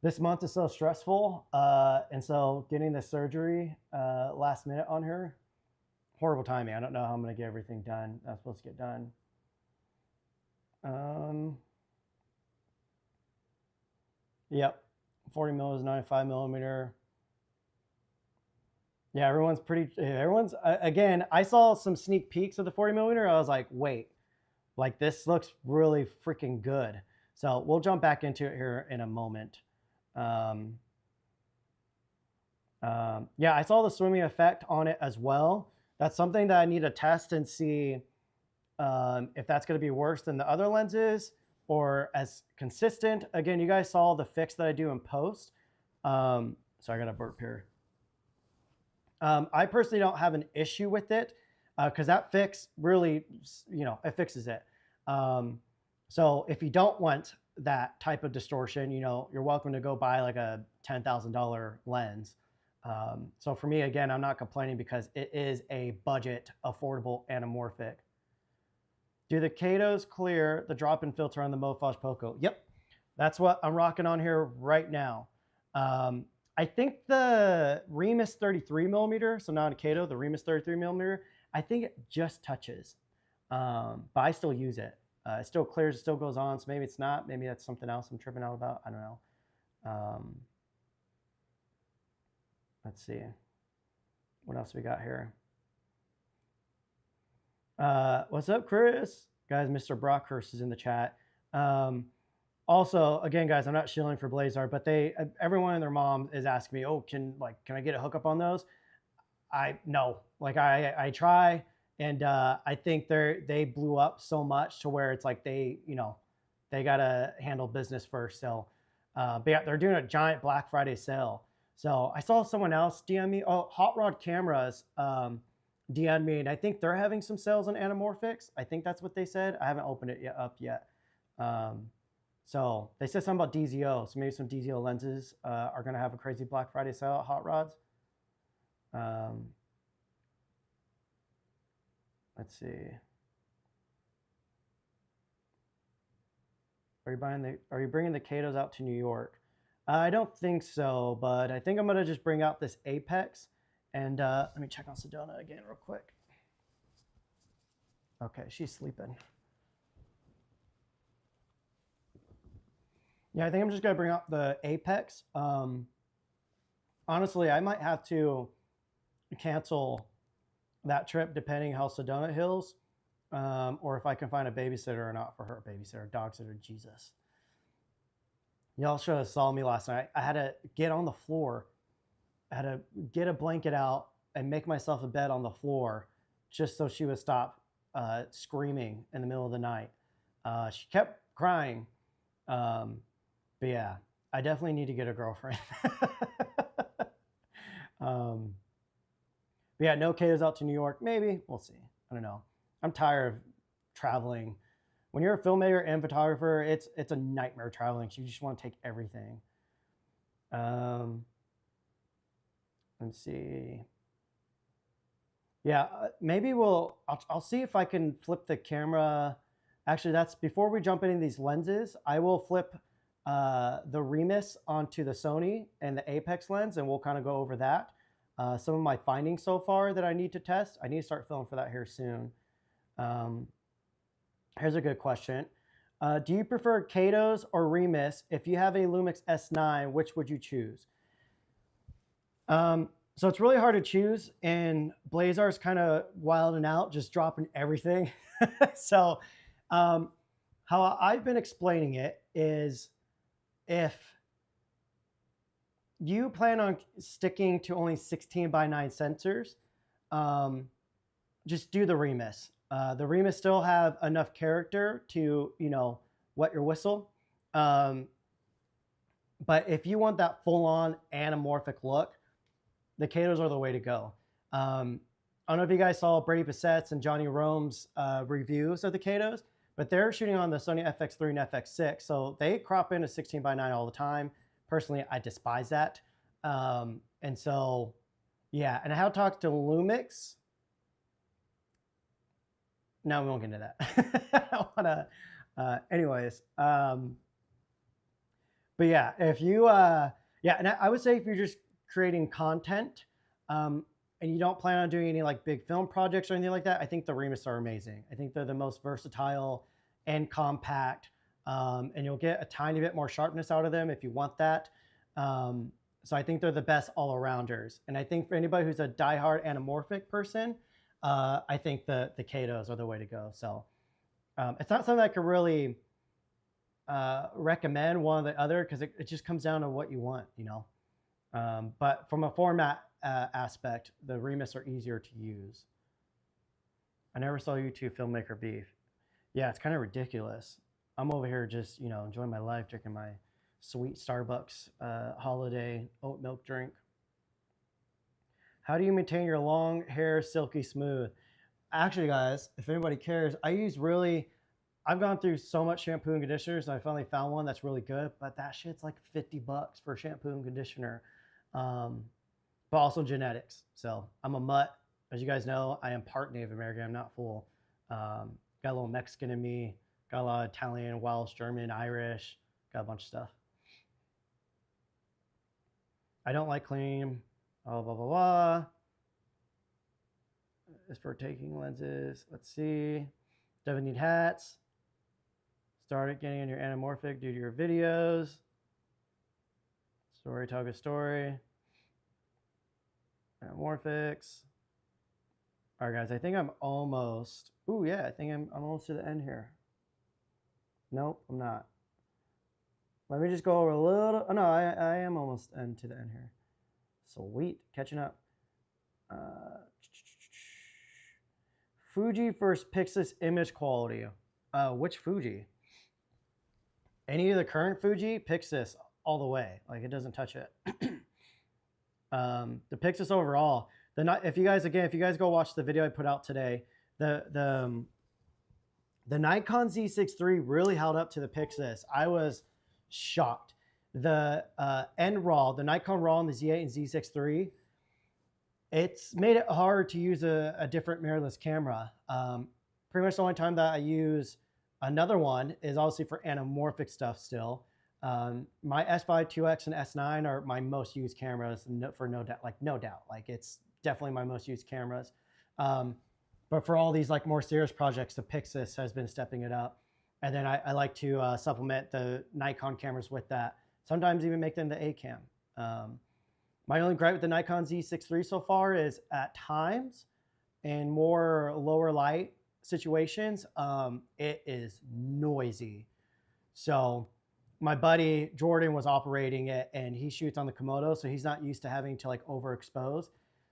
This month is so stressful, and so getting the surgery last minute on her, horrible timing. I don't know how I'm gonna get everything done. I'm supposed to get done. Yep, 40 mil is 95 millimeter. Yeah, everyone's again. I saw some sneak peeks of the 40 millimeter. I was like, wait, like this looks really freaking good. So we'll jump back into it here in a moment. Yeah, I saw the swimming effect on it as well. That's something that I need to test and see if that's going to be worse than the other lenses or as consistent. Again, you guys saw the fix that I do in post. So I got a burp here. I personally don't have an issue with it because that fix really, it fixes it. So if you don't want that type of distortion, you're welcome to go buy like a $10,000 lens. So for me, again, I'm not complaining because it is a budget, affordable anamorphic. Do the Catos clear the drop-in filter on the Mofage Poco? Yep, that's what I'm rocking on here right now. I think the Remus 33 millimeter, so not a Cato, the Remus 33 millimeter, I think it just touches, but I still use it. It still clears, it still goes on, so maybe it's not. Maybe that's something else I'm tripping out about. I don't know. Let's see. What else we got here? What's up, Chris? Guys, Mr. Brockhurst is in the chat. Also, again, guys, I'm not shilling for Blazar, but everyone and their mom is asking me, oh, can I get a hookup on those? No, like I try, and I think they blew up so much to where it's like they gotta handle business first. So, but yeah, they're doing a giant Black Friday sale. So I saw someone else DM me. Oh, Hot Rod Cameras DM me, and I think they're having some sales on Anamorphics. I think that's what they said. I haven't opened it up yet. So they said something about DZO. So maybe some DZO lenses are going to have a crazy Black Friday sale at Hot Rods. Let's see. Are you bringing the Catos out to New York? I don't think so, but I think I'm going to just bring out this Apex. And let me check on Sedona again real quick. Okay, she's sleeping. Yeah, I think I'm just going to bring out the Apex. Honestly, I might have to cancel that trip depending how Sedona heals, or if I can find a babysitter or not for her. Babysitter, dog sitter, Jesus. Y'all should have saw me last night. I had to get on the floor. I had to get a blanket out and make myself a bed on the floor just so she would stop screaming in the middle of the night. She kept crying. But yeah, I definitely need to get a girlfriend. But yeah, no Catos out to New York. Maybe. We'll see. I don't know. I'm tired of traveling. When you're a filmmaker and photographer, it's a nightmare traveling. You just want to take everything. Let's see. Yeah, maybe I'll see if I can flip the camera. Actually, that's before we jump into these lenses, I will flip the Remus onto the Sony and the Apex lens, and we'll kind of go over that. Some of my findings so far that I need to test. I need to start filming for that here soon. Here's a good question. Do you prefer Catos or Remus? If you have a Lumix S9, which would you choose? So it's really hard to choose, and Blazar's kind of wilding out, just dropping everything. So how I've been explaining it is, if you plan on sticking to only 16:9 sensors, just do the Remus. The Remus still have enough character to, wet your whistle. But if you want that full-on anamorphic look, the Catos are the way to go. I don't know if you guys saw Brady Passette's and Johnny Rome's reviews of the Catos, but they're shooting on the Sony FX3 and FX6, so they crop in a 16:9 all the time. Personally, I despise that. And so, yeah, and how to talk to Lumix. No, we won't get into that. I don't want to, anyways. But yeah, if you, yeah, and I would say if you're just creating content, and you don't plan on doing any like big film projects or anything like that, I think the Remus are amazing. I think they're the most versatile and compact, and you'll get a tiny bit more sharpness out of them if you want that. So I think they're the best all-arounders. And I think for anybody who's a diehard anamorphic person, I think the Catos are the way to go. So it's not something I could really recommend one or the other because it just comes down to what you want, you know. But from a format aspect, the Remus are easier to use. I never saw you two filmmaker beef. Yeah, it's kind of ridiculous. I'm over here just, you know, enjoying my life, drinking my sweet Starbucks holiday oat milk drink. How do you maintain your long hair silky smooth? Actually, guys, if anybody cares, I've gone through so much shampoo and conditioners, and I finally found one that's really good, but that shit's like $50 for shampoo and conditioner. But also genetics. So I'm a mutt. As you guys know, I am part Native American. I'm not full. Got a little Mexican in me. Got a lot of Italian, Welsh, German, Irish. Got a bunch of stuff. I don't like clean. Blah, blah, blah, blah. As for taking lenses, let's see. Devin need hats. Started getting in your anamorphic due to your videos. Story, talk a story. Anamorphics. All right, guys, I think I'm almost, ooh, yeah, I think I'm almost to the end here. Nope, I'm not. Let me just go over a little, oh no, I am almost to the end here. Sweet, catching up. Fuji versus Pixis image quality. Which Fuji? Any of the current Fuji, Pixis all the way. Like it doesn't touch it. The Pixis overall. If you guys go watch the video I put out today, the Nikon Z6 III really held up to the Pixis. I was shocked. The NRAW, the Nikon RAW and the Z8 and Z6 III, it's made it hard to use a different mirrorless camera. Pretty much the only time that I use another one is obviously for anamorphic stuff still. My S5 2X and S9 are my most used cameras, for no doubt. Like it's definitely my most used cameras. But for all these like more serious projects, the Pixis has been stepping it up. And then I like to supplement the Nikon cameras with that. Sometimes even make them the A cam. My only gripe with the Nikon Z6 III so far is at times in more lower light situations, it is noisy. So my buddy Jordan was operating it and he shoots on the Komodo, so he's not used to having to like overexpose.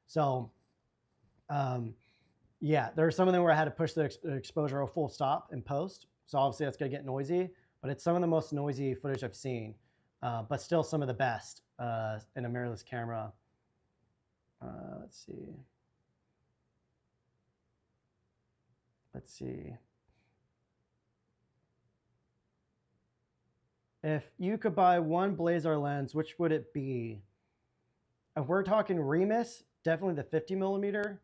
So yeah, there are some of them where I had to push the exposure a full stop in post. So obviously that's gonna get noisy, but it's some of the most noisy footage I've seen, but still some of the best in a mirrorless camera. Let's see. If you could buy one Blazar lens, which would it be? If we're talking Remus, definitely the 50 millimeter.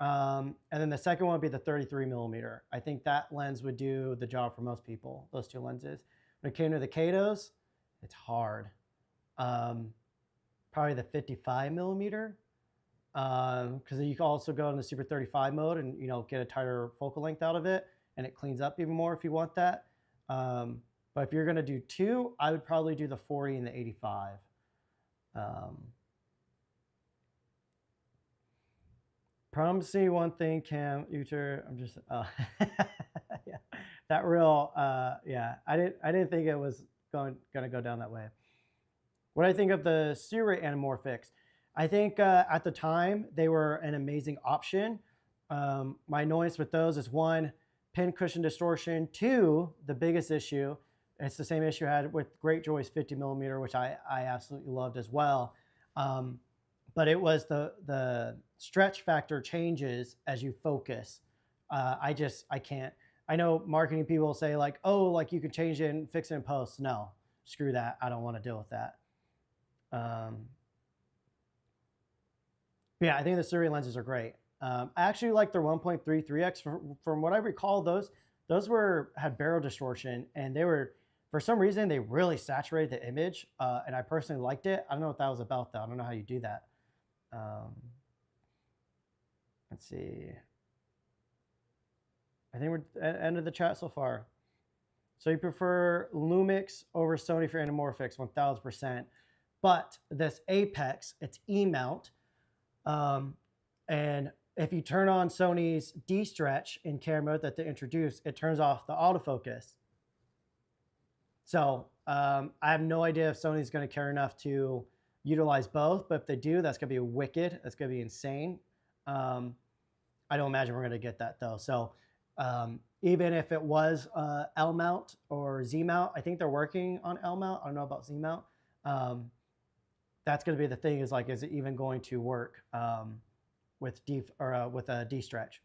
And then the second one would be the 33 millimeter. I think that lens would do the job for most people, those two lenses. When it came to the Catos, it's hard. Probably the 55 millimeter. Because you can also go in the Super 35 mode and get a tighter focal length out of it, and it cleans up even more if you want that. But if you're gonna do two, I would probably do the 40 and the 85. Promise me one thing, Cam. I'm just yeah, that real yeah. I didn't think it was gonna go down that way. What I think of the Sirui anamorphics. I think at the time they were an amazing option. My annoyance with those is one, pin cushion distortion. Two, the biggest issue, It's the same issue I had with Greatjoy's 50 millimeter, which I absolutely loved as well. But it was the stretch factor changes as you focus. I can't. I know marketing people say like, oh, like you can change it and fix it in post. No, screw that. I don't want to deal with that. Yeah, I think the Suri lenses are great. I actually like their 1.33x. From what I recall, those had barrel distortion, and they were, for some reason, they really saturated the image, and I personally liked it. I don't know what that was about, though. I don't know how you do that. Let's see. I think we're at the end of the chat so far. So you prefer Lumix over Sony for anamorphics, 1000%. But this Apex, it's E-mount. And if you turn on Sony's D-stretch in camera that they introduced, it turns off the autofocus. So I have no idea if Sony's going to care enough to utilize both, but if they do, that's going to be wicked. That's going to be insane. I don't imagine we're going to get that, though. So even if it was L-mount or Z-mount, I think they're working on L-mount. I don't know about Z-mount. That's going to be the thing, is like, is it even going to work with a D-stretch?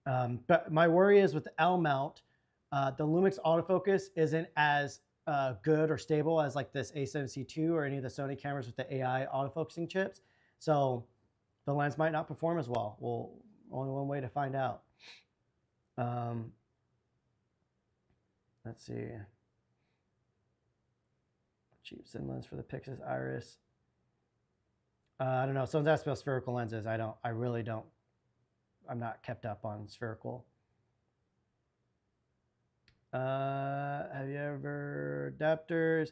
But my worry is with the L-mount, the Lumix autofocus isn't as good or stable as like this A7C II or any of the Sony cameras with the AI autofocusing chips. So the lens might not perform as well. Well, only one way to find out. Let's see. Cheap Cine lens for the Pixis Iris. I don't know. Someone's asked about spherical lenses. I really don't. I'm not kept up on spherical. Have you ever adapters?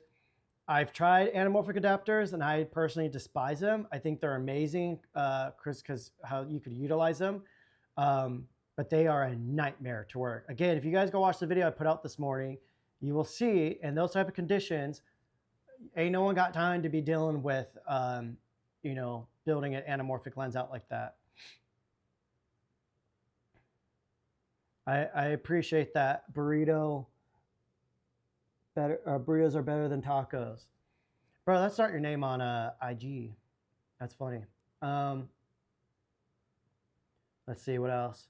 I've tried anamorphic adapters, and I personally despise them. I think they're amazing, Chris, because how you could utilize them. But they are a nightmare to work. Again, if you guys go watch the video I put out this morning, you will see in those type of conditions, ain't no one got time to be dealing with, building an anamorphic lens out like that. I appreciate that. Burritos are better than tacos. Bro, that's not your name on IG. That's funny. Let's see, what else?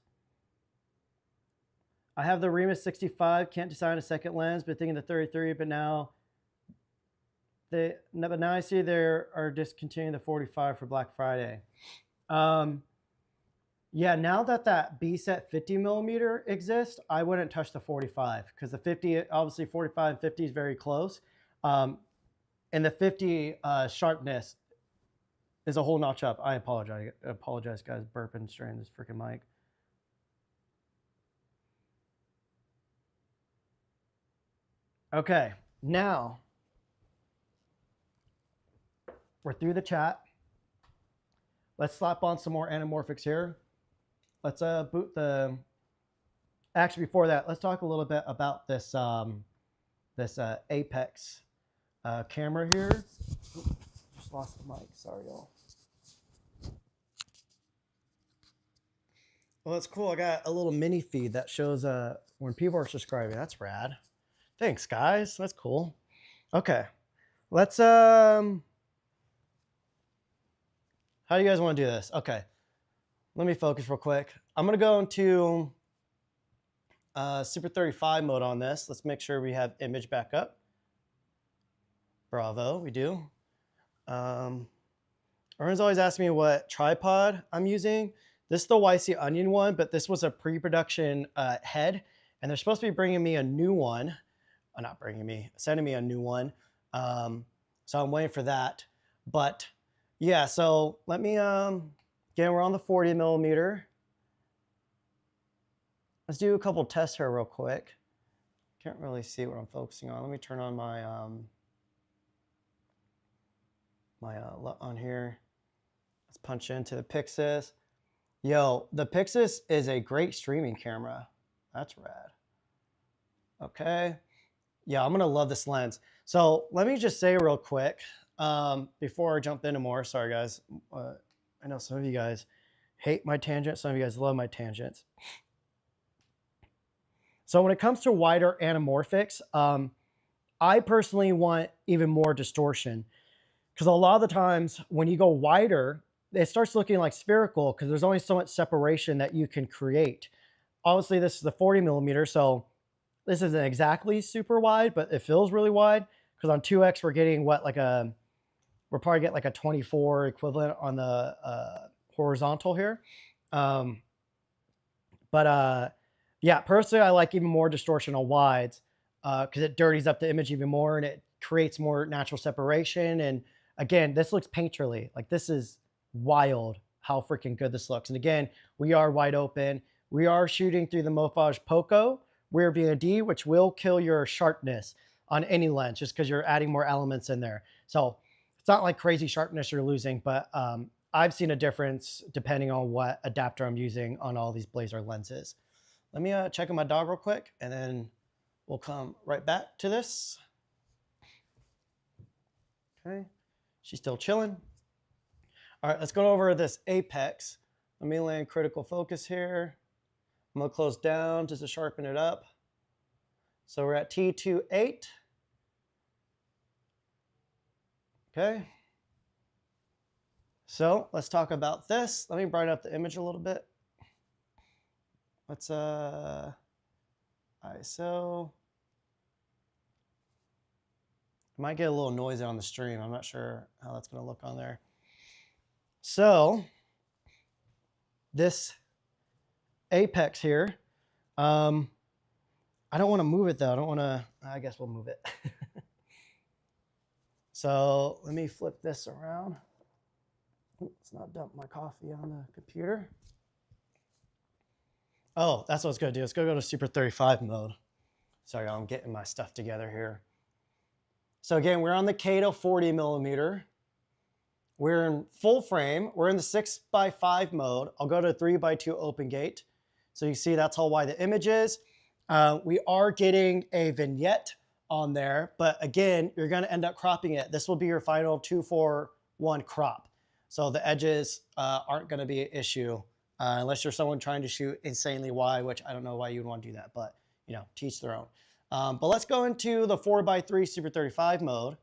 I have the Remus 65, can't decide a second lens, but thinking the 33, but now I see they are discontinuing the 45 for Black Friday. Yeah, now that B-set 50 millimeter exists, I wouldn't touch the 45 because the 50, obviously 45 and 50 is very close. And the 50 sharpness is a whole notch up. I apologize, guys, burping straight this freaking mic. Okay, now we're through the chat. Let's slap on some more anamorphics here. Let's boot the. Actually, before that, let's talk a little bit about this this Apex camera here. Oops, just lost the mic. Sorry, y'all. Well, that's cool. I got a little mini feed that shows when people are subscribing. That's rad. Thanks, guys. That's cool. Okay, let's how do you guys want to do this? Okay. Let me focus real quick. I'm going to go into Super 35 mode on this. Let's make sure we have image back up. Bravo, we do. Aaron's always asking me what tripod I'm using. This is the YC Onion one, but this was a pre-production head, and they're supposed to be bringing me a new one. Not bringing me, sending me a new one. So I'm waiting for that. But yeah, so let me... Again, we're on the 40 millimeter. Let's do a couple tests here real quick. Can't really see what I'm focusing on. Let me turn on my on here. Let's punch into the Pixis. Yo, the Pixis is a great streaming camera. That's rad. Okay. Yeah, I'm gonna love this lens. So let me just say real quick before I jump into more. Sorry, guys. I know some of you guys hate my tangents. Some of you guys love my tangents. So when it comes to wider anamorphics, I personally want even more distortion, because a lot of the times when you go wider, it starts looking like spherical because there's only so much separation that you can create. Obviously, this is a 40 millimeter, so this isn't exactly super wide, but it feels really wide because on 2X we're getting what, like we're probably getting like a 24 equivalent on the horizontal here. Yeah, personally, I like even more distortion on wides because it dirties up the image even more and it creates more natural separation. And again, this looks painterly. Like, this is wild how freaking good this looks. And again, we are wide open. We are shooting through the Mofage Poco rear VOD, which will kill your sharpness on any lens just because you're adding more elements in there. So it's not like crazy sharpness you're losing, but I've seen a difference depending on what adapter I'm using on all these Blazar lenses. Let me check on my dog real quick, and then we'll come right back to this. Okay, she's still chilling. All right, let's go over this apex. Let me land critical focus here. I'm gonna close down just to sharpen it up. So we're at T28. Okay. So let's talk about this. Let me brighten up the image a little bit. Let's ISO. Might get a little noisy on the stream. I'm not sure how that's going to look on there. So this apex here, I don't want to move it though. I don't want to, I guess we'll move it. So let me flip this around. Let's not dump my coffee on the computer. Oh, that's what it's going to do. It's going to go to Super 35 mode. Sorry, I'm getting my stuff together here. So again, we're on the Cato 40 millimeter. We're in full frame. We're in the 6x5 mode. I'll go to 3x2 open gate. So you see that's how wide the image is. We are getting a vignette on there, but again, you're going to end up cropping it. This will be your final 2:1 crop. So the edges aren't going to be an issue unless you're someone trying to shoot insanely wide, which I don't know why you would want to do that, but you know, teach their own. But let's go into the 4x3 Super 35 mode.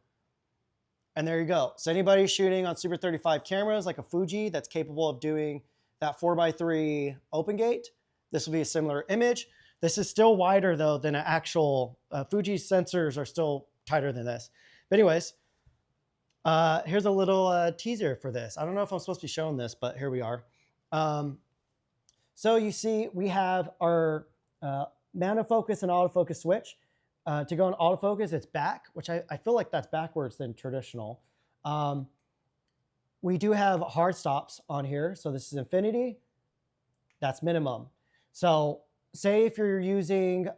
And there you go. So anybody shooting on Super 35 cameras like a Fuji that's capable of doing that 4x3 open gate, this will be a similar image. This is still wider though than an actual, Fuji's sensors are still tighter than this. But anyways, here's a little teaser for this. I don't know if I'm supposed to be showing this, but here we are. So you see we have our manual focus and autofocus switch. To go in autofocus, it's back, which I feel like that's backwards than traditional. We do have hard stops on here. So this is infinity, that's minimum. So say if you're using,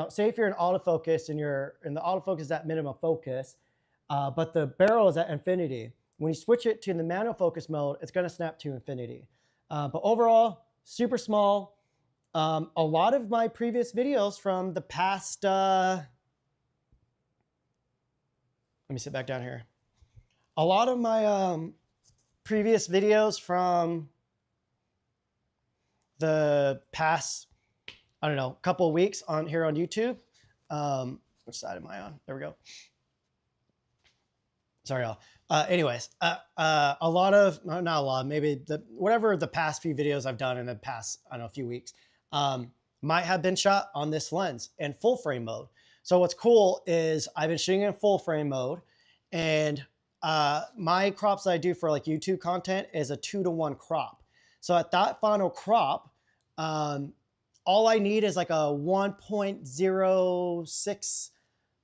say if you're in autofocus and you're in the autofocus at minimum focus, but the barrel is at infinity. When you switch it to the manual focus mode, it's gonna snap to infinity. But overall, super small. A lot of my previous videos from the past, let me sit back down here. A lot of my previous videos from the past, I don't know, couple of weeks on here on YouTube. Which side am I on? There we go. Sorry, y'all. Anyways, a lot of, not a lot, maybe whatever the past few videos I've done in the past, I don't know, a few weeks, might have been shot on this lens in full frame mode. So what's cool is I've been shooting in full frame mode, and my crops that I do for like YouTube content is a 2:1 crop. So at that final crop, all I need is like a 1.06,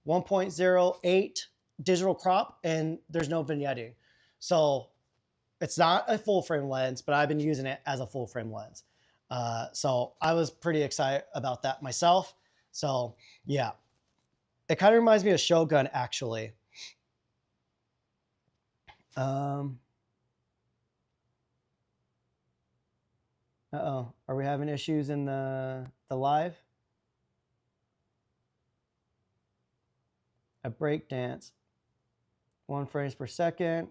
1.08 digital crop, and there's no vignetting. So it's not a full frame lens, but I've been using it as a full frame lens. So I was pretty excited about that myself. So yeah, it kind of reminds me of Shogun actually. Uh-oh, are we having issues in the live? A break dance, 1 frames per second.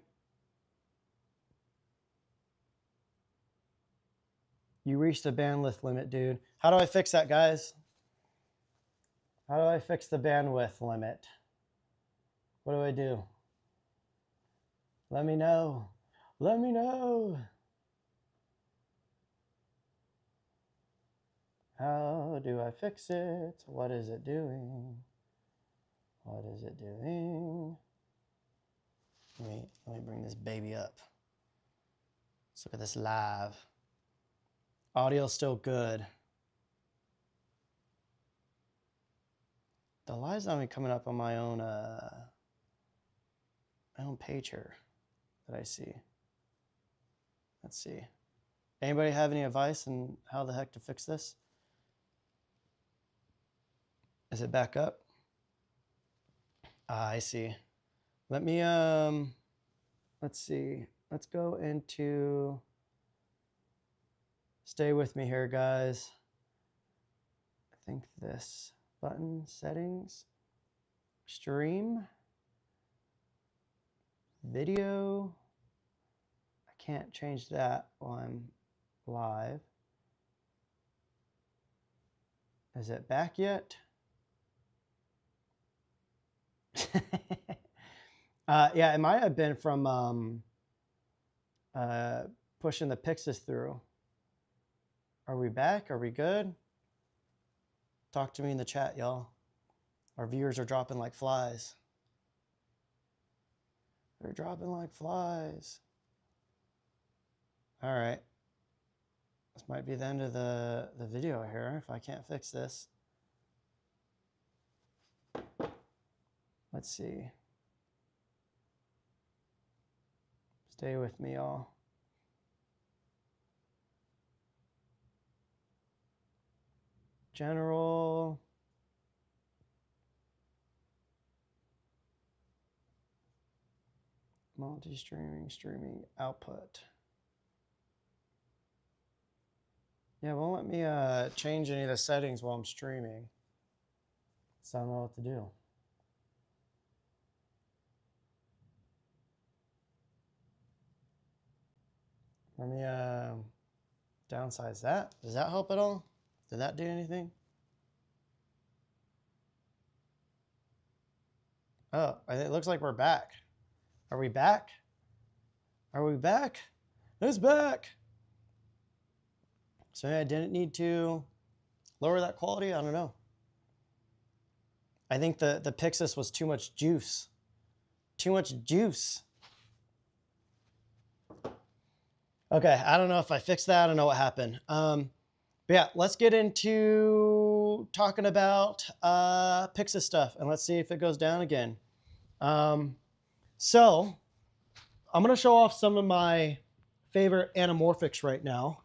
You reached the bandwidth limit, dude. How do I fix that, guys? How do I fix the bandwidth limit? What do I do? Let me know. Let me know. How do I fix it? What is it doing? What is it doing? Let me bring this baby up. Let's look at this live. Audio's still good. The live's not even coming up on my own page here that I see. Let's see. Anybody have any advice on how the heck to fix this? Is it back up? I see. Let me let's see. Let's go into, stay with me here, guys. I think this button, settings, stream, video. I can't change that while I'm live. Is it back yet? Yeah, it might have been from pushing the Pixis through. Are we back? Are we good? Talk to me in the chat, y'all. Our viewers are dropping like flies. They're dropping like flies. All right. This might be the end of the video here if I can't fix this. Let's see. Stay with me, y'all. General. Multi-streaming, streaming output. Yeah, it won't let me change any of the settings while I'm streaming. So I don't know what to do. Let me downsize that. Does that help at all? Did that do anything? Oh, it looks like we're back. Are we back? Are we back? It's back. So I didn't need to lower that quality. I don't know. I think the Pixis was too much juice. Too much juice. Okay, I don't know if I fixed that. I don't know what happened. But yeah, let's get into talking about Pixis stuff, and let's see if it goes down again. So I'm going to show off some of my favorite anamorphics right now,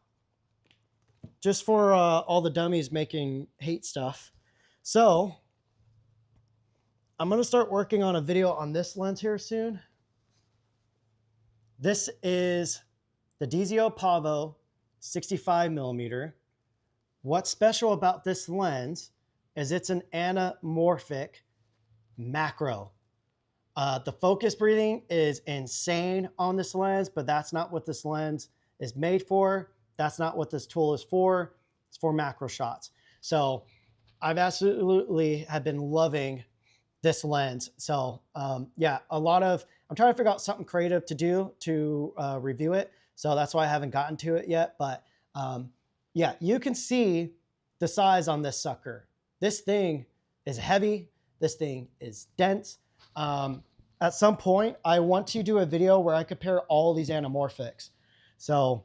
just for all the dummies making hate stuff. So I'm going to start working on a video on this lens here soon. This is the DZO Pavo 65mm. What's special about this lens is it's an anamorphic macro. The focus breathing is insane on this lens, but that's not what this lens is made for. That's not what this tool is for. It's for macro shots. So I've absolutely have been loving this lens. So yeah, I'm trying to figure out something creative to do to review it. So that's why I haven't gotten to it yet. But yeah, you can see the size on this sucker. This thing is heavy. This thing is dense. At some point, I want to do a video where I compare all these anamorphics. So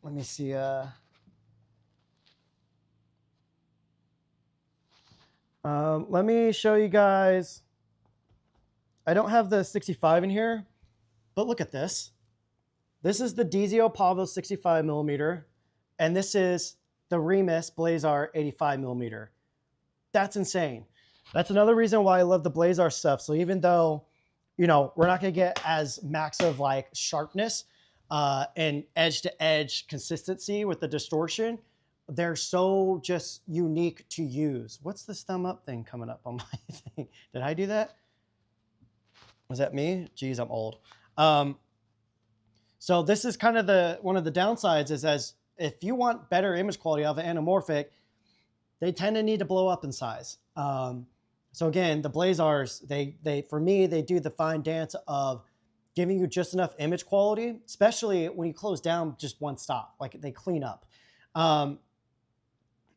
let me see. Let me show you guys. I don't have the 65 in here, but look at this. This is the DZO Pavo 65mm, and this is the Remus Blazar 85mm. That's insane. That's another reason why I love the Blazar stuff. So even though, you know, we're not going to get as max of like sharpness and edge to edge consistency with the distortion, they're so just unique to use. What's this thumb up thing coming up on my thing? Did I do that? Was that me? Geez, I'm old. So this is kind of one of the downsides is if you want better image quality of an anamorphic, they tend to need to blow up in size. So again, the Blazars, they for me, they do the fine dance of giving you just enough image quality, especially when you close down just one stop, like they clean up.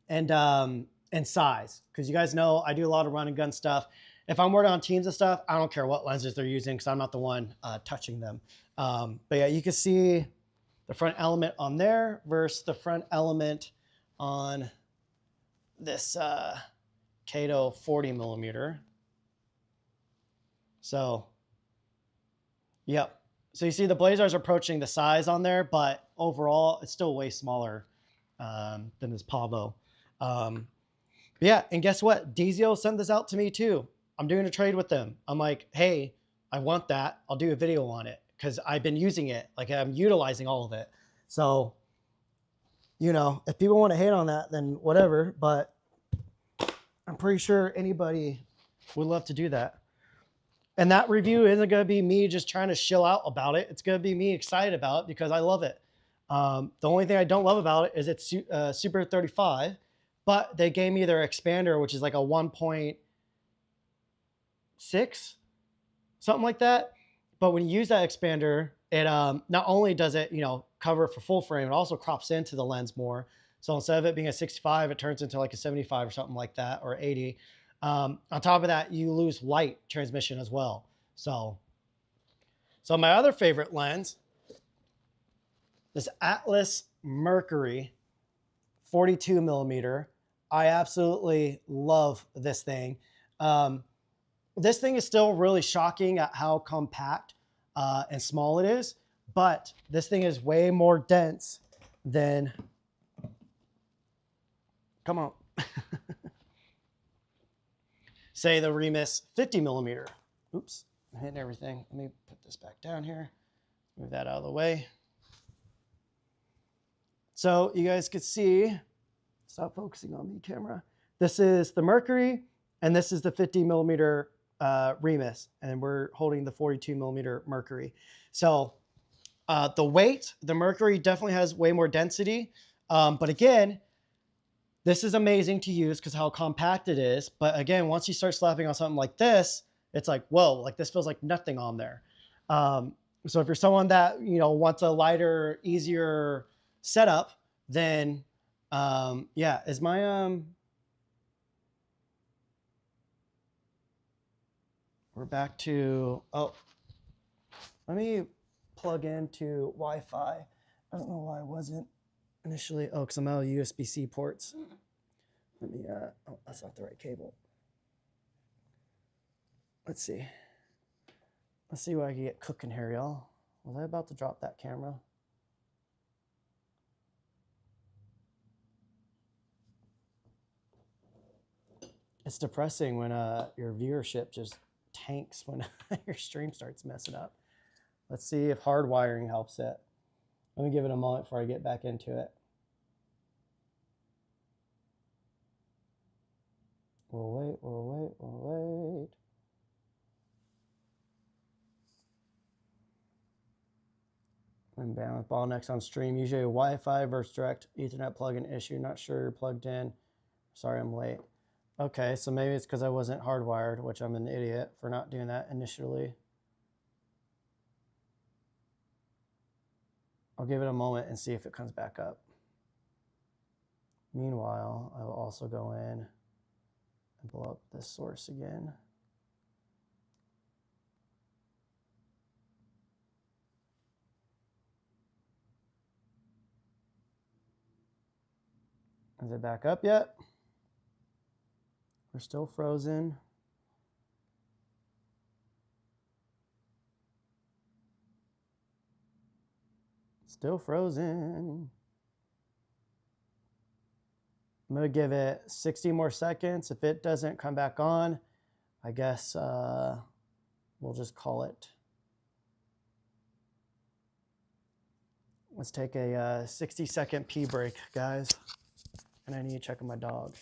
And size, because you guys know I do a lot of run and gun stuff. If I'm working on teams and stuff, I don't care what lenses they're using because I'm not the one touching them. But yeah, you can see the front element on there versus the front element on this Cato 40 millimeter. So, yep. So you see the Blazar's approaching the size on there, but overall it's still way smaller than this Pavo. Yeah, and guess what? Dizio sent this out to me too. I'm doing a trade with them. I'm like, hey, I want that. I'll do a video on it because I've been using it. Like I'm utilizing all of it. So, you know, if people want to hate on that, then whatever. But I'm pretty sure anybody would love to do that. And that review isn't going to be me just trying to shill out about it. It's going to be me excited about it because I love it. The only thing I don't love about it is it's Super 35, but they gave me their expander, which is like a 1.6, something like that. But when you use that expander, it not only does it, you know, cover for full frame, it also crops into the lens more. So instead of it being a 65, it turns into like a 75 or something like that, or 80. On top of that, you lose light transmission as well. So my other favorite lens, this Atlas Mercury 42 millimeter. I absolutely love this thing. This thing is still really shocking at how compact and small it is, but this thing is way more dense than, come on, say the Remus 50 millimeter. Oops, I'm hitting everything. Let me put this back down here. Move that out of the way. So you guys could see, stop focusing on me, camera. This is the Mercury, and this is the 50 millimeter Remus, and we're holding the 42 millimeter Mercury. So the weight, the Mercury definitely has way more density. But again, this is amazing to use because how compact it is. But again, once you start slapping on something like this, it's like, whoa, like this feels like nothing on there. So if you're someone that, you know, wants a lighter, easier setup, then yeah, is my we're back to, oh, let me plug into Wi-Fi. I don't know why I wasn't initially. Oh, because I'm out of USB-C ports. Let me, oh, that's not the right cable. Let's see. Let's see what I can get cooking here, y'all. Was I about to drop that camera? It's depressing when your viewership just tanks when your stream starts messing up. Let's see if hardwiring helps it. Let me give it a moment before I get back into it. We'll wait, we'll wait, we'll wait. I'm bandwidth bottlenecks on stream. Usually a Wi-Fi versus direct Ethernet plug-in issue. Not sure you're plugged in. Sorry, I'm late. Okay, so maybe it's because I wasn't hardwired, which I'm an idiot for not doing that initially. I'll give it a moment and see if it comes back up. Meanwhile, I will also go in and blow up this source again. Is it back up yet? We're still frozen. Still frozen. I'm gonna give it 60 more seconds. If it doesn't come back on, I guess we'll just call it. Let's take a 60-second pee break, guys. And I need to check on my dog.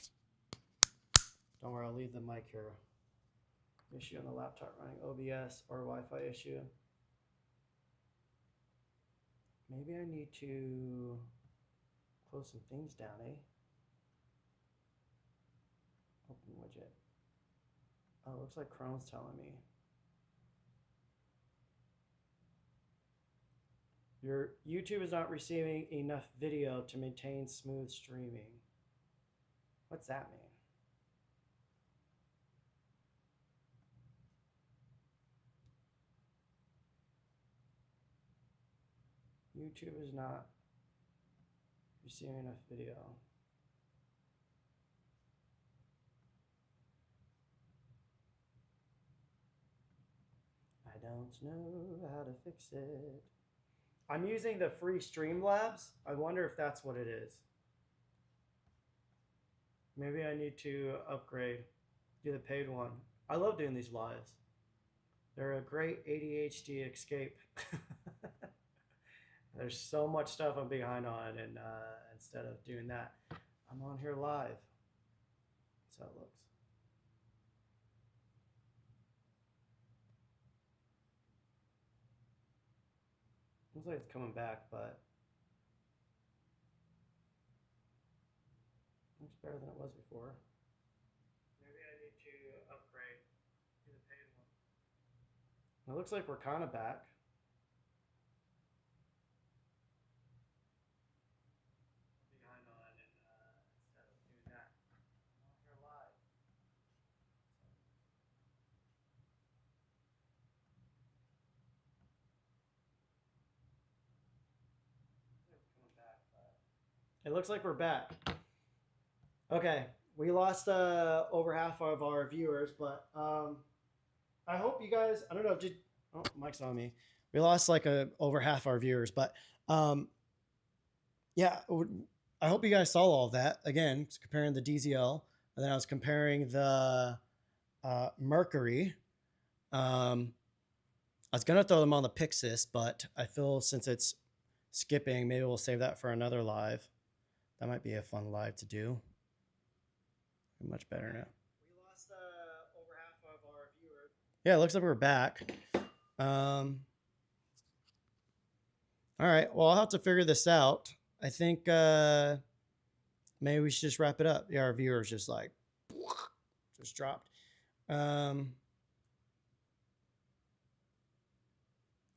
Don't worry, I'll leave the mic here. Issue on the laptop running OBS or Wi-Fi issue. Maybe I need to close some things down, eh? widget. Oh, it looks like Chrome's telling me. Your YouTube is not receiving enough video to maintain smooth streaming. What's that mean? YouTube is not receiving enough video. I don't know how to fix it. I'm using the free Streamlabs. I wonder if that's what it is. Maybe I need to upgrade, do the paid one. I love doing these lives. They're a great ADHD escape. There's so much stuff I'm behind on, and instead of doing that, I'm on here live. That's how it looks. Looks like it's coming back, but looks better than it was before. Maybe I need to upgrade to the paid one. It looks like we're kind of back. Behind on, and instead of doing that, I'm on here live. It looks like we're back. Okay, we lost over half of our viewers, but I hope you guys. I don't know. Oh, Mike's on me. We lost like over half our viewers, but yeah, I hope you guys saw all of that. Again, comparing the DZL, and then I was comparing the Mercury. I was gonna throw them on the Pixis, but I feel since it's skipping, maybe we'll save that for another live. That might be a fun live to do. Much better now. We lost over half of our viewers. Yeah, it looks like we're back. All right. Well, I'll have to figure this out. I think maybe we should just wrap it up. Yeah, our viewers just like just dropped.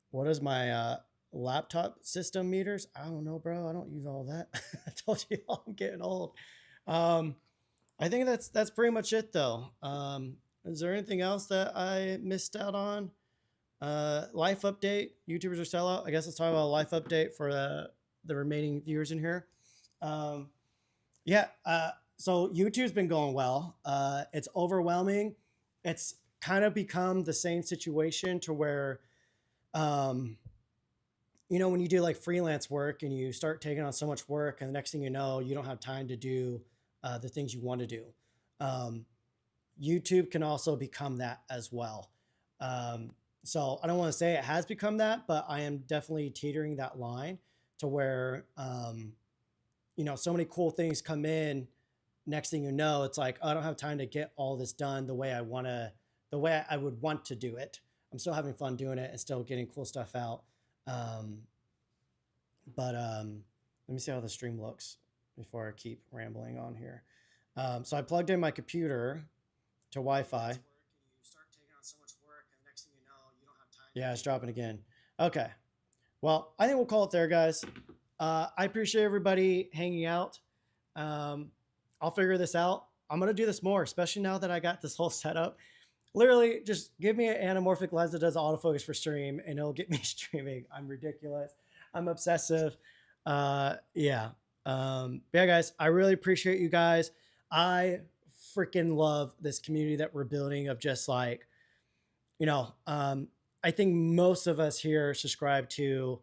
What is my laptop system meters? I don't know, bro. I don't use all that. I told you I'm getting old. I think that's pretty much it, though. Is there anything else that I missed out on? Life update. YouTubers are sellout. I guess let's talk about a life update for the remaining viewers in here. Yeah. So YouTube's been going well. It's overwhelming. It's kind of become the same situation to where, you know, when you do like freelance work and you start taking on so much work, and the next thing you know, you don't have time to do the things you want to do. YouTube can also become that as well. So I don't want to say it has become that, but I am definitely teetering that line to where, you know, so many cool things come in. Next thing you know, it's like, oh, I don't have time to get all this done the way I want to, the way I would want to do it. I'm still having fun doing it and still getting cool stuff out. Let me see how the stream looks before I keep rambling on here. So I plugged in my computer to Wi-Fi. Yeah, it's dropping again. Okay. Well, I think we'll call it there, guys. I appreciate everybody hanging out. I'll figure this out. I'm going to do this more, especially now that I got this whole setup. Literally, just give me an anamorphic lens that does autofocus for stream, and it'll get me streaming. I'm ridiculous. I'm obsessive. Yeah, guys, I really appreciate you guys. I freaking love this community that we're building of just like, you know, I think most of us here subscribe to